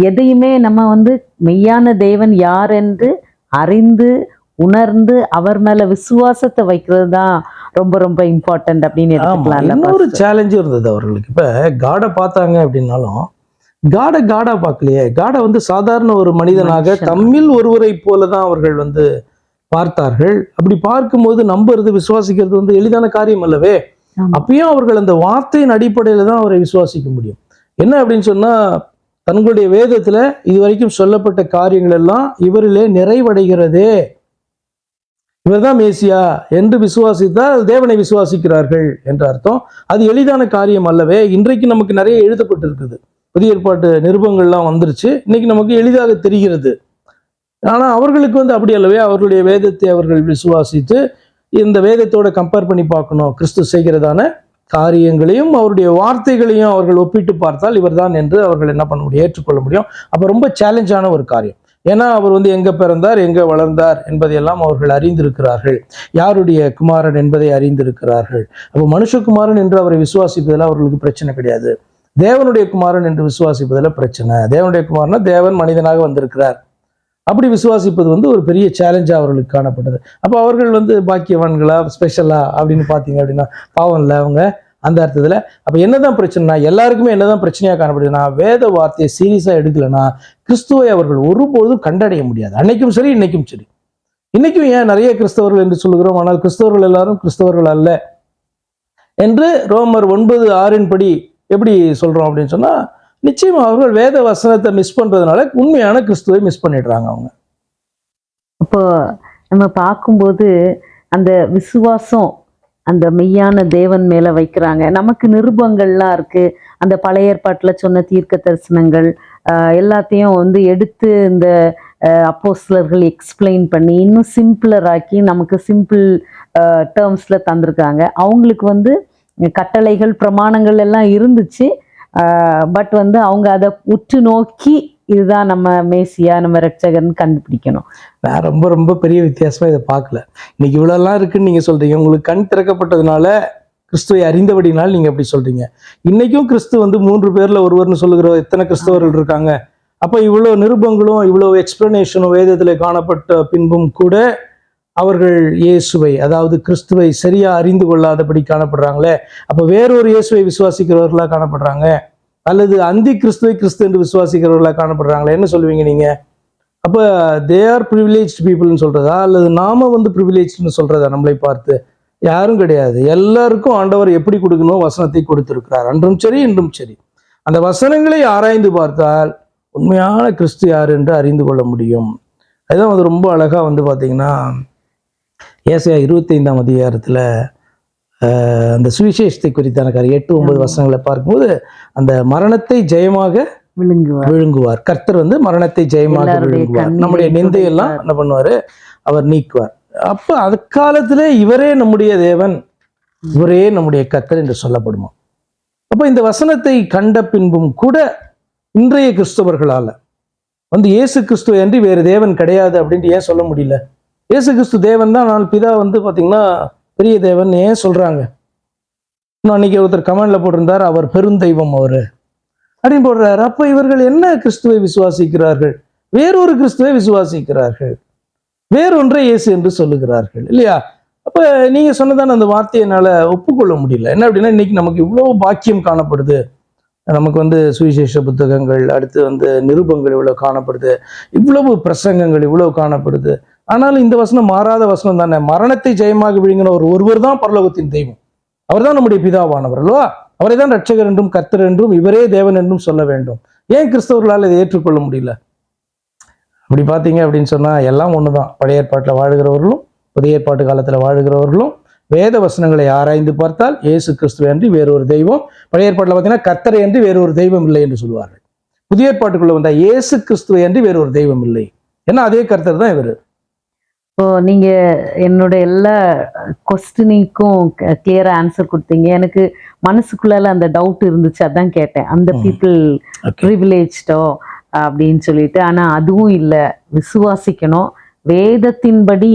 Speaker 1: எதையுமே நம்ம வந்து மெய்யான தேவன் யார் என்று அறிந்து உணர்ந்து அவர் மேல விசுவாசத்தை வைக்கிறது தான் ரொம்ப ரொம்ப இம்பார்ட்டன்ட் அப்படின்னு எடுத்துக்கலாம்.
Speaker 2: இன்னொரு சேலஞ்சும் இருந்தது அவர்களுக்கு. இப்ப காடை பார்த்தாங்க அப்படின்னாலும் காடா பார்க்கலையே. காடை வந்து சாதாரண ஒரு மனிதனாக தம்மில் ஒருவரை போலதான் அவர்கள் வந்து பார்த்தார்கள். அப்படி பார்க்கும்போது நம்புறது, விசுவாசிக்கிறது வந்து எளிதான காரியம் அல்லவே. அப்பயும் அவர்கள் அந்த வார்த்தையின் அடிப்படையில தான் அவரை விசுவாசிக்க முடியும். என்ன அப்படின்னு சொன்னா, தங்களுடைய வேதத்துல இதுவரைக்கும் சொல்லப்பட்ட காரியங்கள் எல்லாம் இவரிலே நிறைவடைகிறதே, இவர்தான் மேசியா என்று விசுவாசித்தால் தேவனை விசுவாசிக்கிறார்கள் என்ற அர்த்தம். அது எளிதான காரியம் அல்லவே. இன்றைக்கு நமக்கு நிறைய எழுதப்பட்டிருக்குது, புதிய ஏற்பாட்டு நிருபங்கள்லாம் வந்துருச்சு, இன்னைக்கு நமக்கு எளிதாக தெரிகிறது. ஆனா அவர்களுக்கு வந்து அப்படி அல்லவே. அவர்களுடைய வேதத்தை அவர்கள் விசுவாசித்து இந்த வேதத்தோட கம்பேர் பண்ணி பார்க்கணும், கிறிஸ்து செய்கிறதான காரியங்களையும் அவருடைய வார்த்தைகளையும் அவர்கள் ஒப்பிட்டு பார்த்தால் இவர்தான் என்று அவர்கள் என்ன பண்ண முடியும், ஏற்றுக்கொள்ள முடியும். அப்ப ரொம்ப சேலஞ்சான ஒரு காரியம். ஏன்னா அவர் வந்து எங்க பிறந்தார், எங்க வளர்ந்தார் என்பதையெல்லாம் அவர்கள் அறிந்திருக்கிறார்கள், யாருடைய குமாரன் என்பதை அறிந்திருக்கிறார்கள். அப்போ மனுஷகுமாரன் என்று அவரை விசுவாசிப்பதில் அவர்களுக்கு பிரச்சனை கிடையாது. தேவனுடைய குமாரன் என்று விசுவாசிப்பதில் பிரச்சனை. தேவனுடைய குமாரனா தேவன் மனிதனாக வந்திருக்கிறார், அப்படி விசுவாசிப்பது வந்து ஒரு பெரிய சேலஞ்சா அவர்களுக்கு காணப்பட்டது. அப்போ அவர்கள் வந்து பாக்கியவான்களா ஸ்பெஷலா அப்படின்னு பார்த்தீங்க அப்படின்னா பாவம் இல்லை அவங்க அந்த அர்த்தத்தில். அப்போ என்னதான் பிரச்சனைனா, எல்லாருக்குமே என்னதான் பிரச்சனையாக காணப்படுதுன்னா, வேத வார்த்தையை சீரியஸாக எடுக்கலைன்னா கிறிஸ்துவை அவர்கள் ஒருபோதும் கண்டடைய முடியாது. அன்னைக்கும் சரி, இன்னைக்கும் சரி. இன்னைக்கும் ஏன் நிறைய கிறிஸ்தவர்கள் என்று சொல்லுகிறோம், ஆனால் கிறிஸ்தவர்கள் எல்லாரும் கிறிஸ்தவர்கள் அல்ல என்று ரோமர் 9:6 படி எப்படி சொல்றோம் அப்படின்னு சொன்னா, நிச்சயமா அவர்கள் வேத வசனத்தை மிஸ் பண்றதுனால உண்மையான கிறிஸ்துவை மிஸ் பண்ணிடுறாங்க அவங்க.
Speaker 1: அப்போ நம்ம பார்க்கும்போது அந்த விசுவாசம் அந்த மெய்யான தேவன் மேல வைக்கிறாங்க. நமக்கு நிருபங்கள்லாம் இருக்கு. அந்த பழைய ஏற்பாட்டுல சொன்ன தீர்க்க தரிசனங்கள் எல்லாத்தையும் வந்து எடுத்து இந்த அப்போஸ்தலர்கள் எக்ஸ்பிளைன் பண்ணி இன்னும் சிம்பிளர் ஆக்கி நமக்கு சிம்பிள் டேர்ம்ஸ்ல தந்திருக்காங்க. அவங்களுக்கு வந்து கட்டளைகள் பிரமாணங்கள் எல்லாம் இருந்துச்சு. பட் வந்து அவங்க அதை உற்று நோக்கி இதுதான் நம்ம மேசியா நம்ம ரட்சகர்னு கண்டுபிடிக்கணும்.
Speaker 2: நான் ரொம்ப ரொம்ப பெரிய வித்தியாசமா இதை பார்க்கல. இன்னைக்கு இவ்வளோலாம் இருக்குன்னு நீங்க சொல்றீங்க. உங்களுக்கு கண் திறக்கப்பட்டதுனால கிறிஸ்துவை அறிந்தபடினால் நீங்க அப்படி சொல்றீங்க. இன்னைக்கும் கிறிஸ்து வந்து 3 பேர்ல ஒருவர்னு சொல்லுகிற எத்தனை கிறிஸ்தவர்கள் இருக்காங்க. அப்ப இவ்வளவு நிருபங்களும் இவ்வளவு எக்ஸ்பிளனேஷனும் வேதத்துல காணப்பட்ட பின்பும் கூட அவர்கள் இயேசுவை, அதாவது கிறிஸ்துவை சரியா அறிந்து கொள்ளாதபடி காணப்படுறாங்களே. அப்ப வேறொரு இயேசுவை விசுவாசிக்கிறவர்களா காணப்படுறாங்க, அல்லது அந்தி கிறிஸ்துவை கிறிஸ்து என்று விசுவாசிக்கிறவர்களா காணப்படுறாங்களே. என்ன சொல்லுவீங்க நீங்க? அப்ப தே ஆர் ப்ரிவிலேஜ் பீப்புள்னு சொல்றதா, அல்லது நாம வந்து ப்ரிவிலேஜ்னு சொல்றதா? நம்மளை பார்த்து யாரும் கிடையாது. எல்லாருக்கும் ஆண்டவர் எப்படி கொடுக்கணும் வசனத்தை கொடுத்திருக்கிறார், அன்றும் சரி இன்றும் சரி. அந்த வசனங்களை ஆராய்ந்து பார்த்தால் உண்மையான கிறிஸ்து யார் என்று அறிந்து கொள்ள முடியும். அதுதான் வந்து ரொம்ப அழகா வந்து பாத்தீங்கன்னா ஏசாயா 25ஆம் அதிகாரத்துல அந்த சுவிசேஷத்தை குறித்தான 8-9 வசனங்களை பார்க்கும்போது அந்த மரணத்தை ஜெயமாக விழுங்குவார். கர்த்தர் வந்து மரணத்தை ஜெயமாக விழுங்குவார். நம்முடைய நிந்தையெல்லாம் என்ன பண்ணுவாரு? அவர் நீக்குவார். அப்ப அக்காலத்திலே இவரே நம்முடைய தேவன், இவரே நம்முடைய கர்த்தர் என்று சொல்லப்படுமா. அப்ப இந்த வசனத்தை கண்ட பின்பும் கூட இன்றைய கிறிஸ்தவர்களால வந்து இயேசு கிறிஸ்துவ அன்றி வேறு தேவன் கிடையாது அப்படின்ட்டு ஏன் சொல்ல முடியல? இயேசு கிறிஸ்து தேவன் தான், நான் பிதா வந்து பாத்தீங்கன்னா பெரிய தேவன் ஏன் சொல்றாங்க? அன்னைக்கு ஒருத்தர் கமெண்ட்ல போட்டிருந்தார், அவர் பெருந்தெய்வம் அவரு அப்படின்னு போடுறாரு. அப்ப இவர்கள் என்ன கிறிஸ்துவை விசுவாசிக்கிறார்கள்? வேறொரு கிறிஸ்துவை விசுவாசிக்கிறார்கள், வேறொன்றை இயேசு என்று சொல்லுகிறார்கள் இல்லையா? அப்ப நீங்க சொன்னதான அந்த வார்த்தையை என்னால ஒப்புக்கொள்ள முடியல. என்ன அப்படின்னா, இன்னைக்கு நமக்கு இவ்வளவு பாக்கியம் காணப்படுது. நமக்கு வந்து சுவிசேஷ புத்தகங்கள், அடுத்து வந்து நிருபங்கள் இவ்வளவு காணப்படுது, இவ்வளவு பிரசங்கங்கள் இவ்வளவு காணப்படுது. ஆனாலும் இந்த வசனம் மாறாத வசனம் தானே. மரணத்தை ஜெயமாக விழுங்கின ஒருவர் தான் பரலோகத்தின் தெய்வம், அவர் தான் நம்முடைய பிதாவானவர் அல்லவா? அவரை தான் ரட்சகர் என்றும் கர்த்தர் என்றும் இவரே தேவன் என்றும் சொல்ல வேண்டும். ஏன் கிறிஸ்தவர்களால் இதை ஏற்றுக்கொள்ள முடியல? அப்படி பார்த்தீங்க அப்படின்னு சொன்னா எல்லாம் ஒண்ணுதான். பழைய ஏற்பாட்டில் வாழுகிறவர்களும் புதிய ஏற்பாட்டு காலத்துல வாழுகிறவர்களும் வேத வசனங்களை ஆராய்ந்து பார்த்தால் இயேசு கிறிஸ்துவை அன்றி வேறொரு தெய்வம், பழைய ஏற்பாட்டில் பார்த்தீங்கன்னா கர்த்தரை அன்றி வேறொரு தெய்வம் இல்லை என்று சொல்லுவார்கள். புதிய ஏற்பாட்டுக்குள்ள வந்தா இயேசு கிறிஸ்துவை அன்றி வேறொரு தெய்வம் இல்லை, ஏன்னா அதே கர்த்தர் தான் இவர்.
Speaker 1: இப்போ நீங்க என்னோட எல்லா கொஸ்டினுக்கும் கிளியரா ஆன்சர் கொடுத்தீங்க. எனக்கு மனசுக்குள்ளால அந்த டவுட் இருந்துச்சு, அதான் கேட்டேன். அந்த பீப்புள் ப்ரிவிலேஜ்டோ அப்படின்னு சொல்லிட்டு. ஆனா அதுவும் இல்லை, விசுவாசிக்கணும். வேதத்தின்படி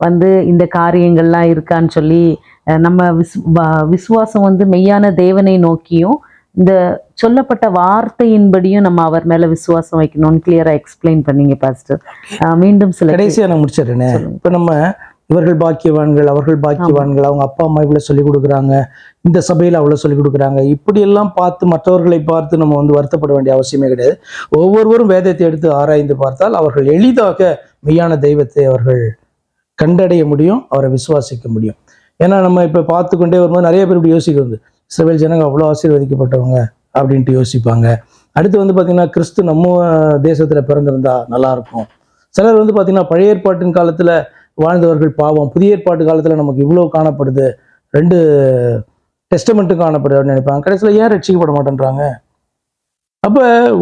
Speaker 1: வந்து இந்த காரியங்கள்லாம் இருக்கான்னு சொல்லி நம்ம விசுவாசம் வந்து மெய்யான தேவனை நோக்கியும் இந்த சொல்லப்பட்ட வார்த்தையின்படியும் நம்ம அவர் மேல விசுவாசம் வைக்கணும்னு கிளியரா எக்ஸ்பிளைன் பண்ணீங்க பாஸ்டர். மீண்டும் சில
Speaker 2: கடைசியா நான் முடிச்சிடுறேன். இப்ப நம்ம இவர்கள் பாக்கியவான்கள், அவர்கள் பாக்கியவான்கள், அவங்க அப்பா அம்மா இவ்வளவு சொல்லிக் கொடுக்குறாங்க, இந்த சபையில அவ்வளவு சொல்லிக் கொடுக்குறாங்க, இப்படி எல்லாம் பார்த்து மற்றவர்களை பார்த்து நம்ம வந்து வருத்தப்பட வேண்டிய அவசியமே கிடையாது. ஒவ்வொருவரும் வேதத்தை எடுத்து ஆராய்ந்து பார்த்தால் அவர்கள் எளிதாக மெய்யான தெய்வத்தை அவர்கள் கண்டடைய முடியும், அவரை விசுவாசிக்க முடியும். ஏன்னா நம்ம இப்ப பார்த்து கொண்டே வரும்போது நிறைய பேர் இப்படி யோசிக்கிறது, இஸ்ரவேல் ஜனங்க அவ்வளோ ஆசீர்வதிக்கப்பட்டவங்க அப்படின்ட்டு யோசிப்பாங்க. அடுத்து வந்து பார்த்தீங்கன்னா கிறிஸ்து நம்ம தேசத்துல பிறந்திருந்தா நல்லா இருக்கும். சிலர் வந்து பார்த்தீங்கன்னா பழைய ஏற்பாட்டின் காலத்துல வாழ்ந்தவர்கள் பாவம், புதிய ஏற்பாட்டு காலத்துல நமக்கு இவ்வளவு காணப்படுது, 2 டெஸ்டமெண்ட்டும் காணப்படுது அப்படின்னு நினைப்பாங்க. கடைசியில் ஏன் ரட்சிக்கப்பட மாட்டேன்றாங்க? அப்ப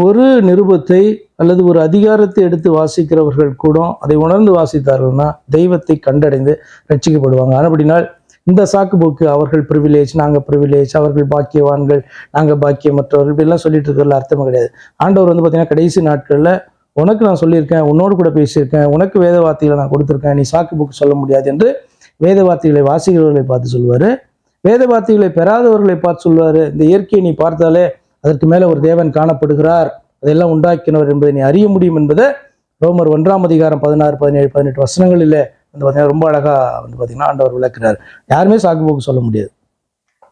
Speaker 2: ஒரு நிருபத்தை அல்லது ஒரு அதிகாரத்தை எடுத்து வாசிக்கிறவர்கள் கூட அதை உணர்ந்து வாசித்தார்கள்னா தெய்வத்தை கண்டடைந்து ரட்சிக்கப்படுவாங்க. அப்படினால் இந்த சாக்கு போக்கு, அவர்கள் ப்ரிவிலேஜ், நாங்க ப்ரிவிலேஜ், அவர்கள் பாக்கியவான்கள், நாங்க பாக்கியமற்றவர்கள், இப்படிலாம் சொல்லிட்டு இருக்கிறதுல அர்த்தமே கிடையாது. ஆண்டவர் வந்து பார்த்தீங்கன்னா கடைசி நாட்கள்ல உனக்கு நான் சொல்லியிருக்கேன், உன்னோடு கூட பேசியிருக்கேன், உனக்கு வேத வார்த்தைகளை நான் கொடுத்துருக்கேன், நீ சாக்கு போக்கு சொல்ல முடியாது என்று வேத வார்த்தைகளை வாசிக்கிறவர்களை பார்த்து சொல்லுவாரு. வேத வார்த்தைகளை பெறாதவர்களை பார்த்து சொல்லுவாரு, இந்த இயற்கையை நீ பார்த்தாலே அதற்கு மேல ஒரு தேவன் காணப்படுகிறார், அதெல்லாம் உண்டாக்கினவர் என்பதை நீ அறிய முடியும் என்பதை ரோமர் 1ஆம் அதிகாரம் 16, 17, 18 வசனங்களில் வந்து பார்த்தீங்கன்னா ரொம்ப அழகா வந்து பார்த்தீங்கன்னா ஆண்டவர் விளக்குறார். யாருமே சாக்கு போக்கு சொல்ல முடியாது.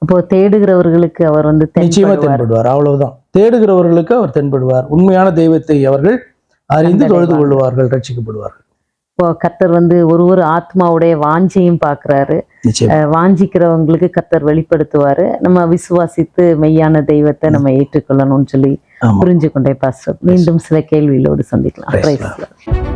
Speaker 1: அப்போ தேடுகிறவர்களுக்கு அவர் வந்து
Speaker 2: நிச்சயமா தென்படுவார். அவ்வளவுதான். தேடுகிறவர்களுக்கு அவர் தென்படுவார். உண்மையான தெய்வத்தை அவர்கள் அறிந்து தொழுது கொள்வார்கள், ரட்சிக்கப்படுவார்கள்.
Speaker 1: இப்போ கர்த்தர் வந்து ஒரு ஆத்மாவுடைய வாஞ்சையும் பார்க்கிறாரு. வாஞ்சிக்கிறவங்களுக்கு கர்த்தர் வெளிப்படுத்துவாரு. நம்ம விசுவாசித்து மெய்யான தெய்வத்தை நம்ம ஏற்றுக்கொள்ளணும்னு சொல்லி புரிஞ்சு கொண்டே பாஸ்டர். மீண்டும் சில கேள்விகளோடு சந்திக்கலாம்.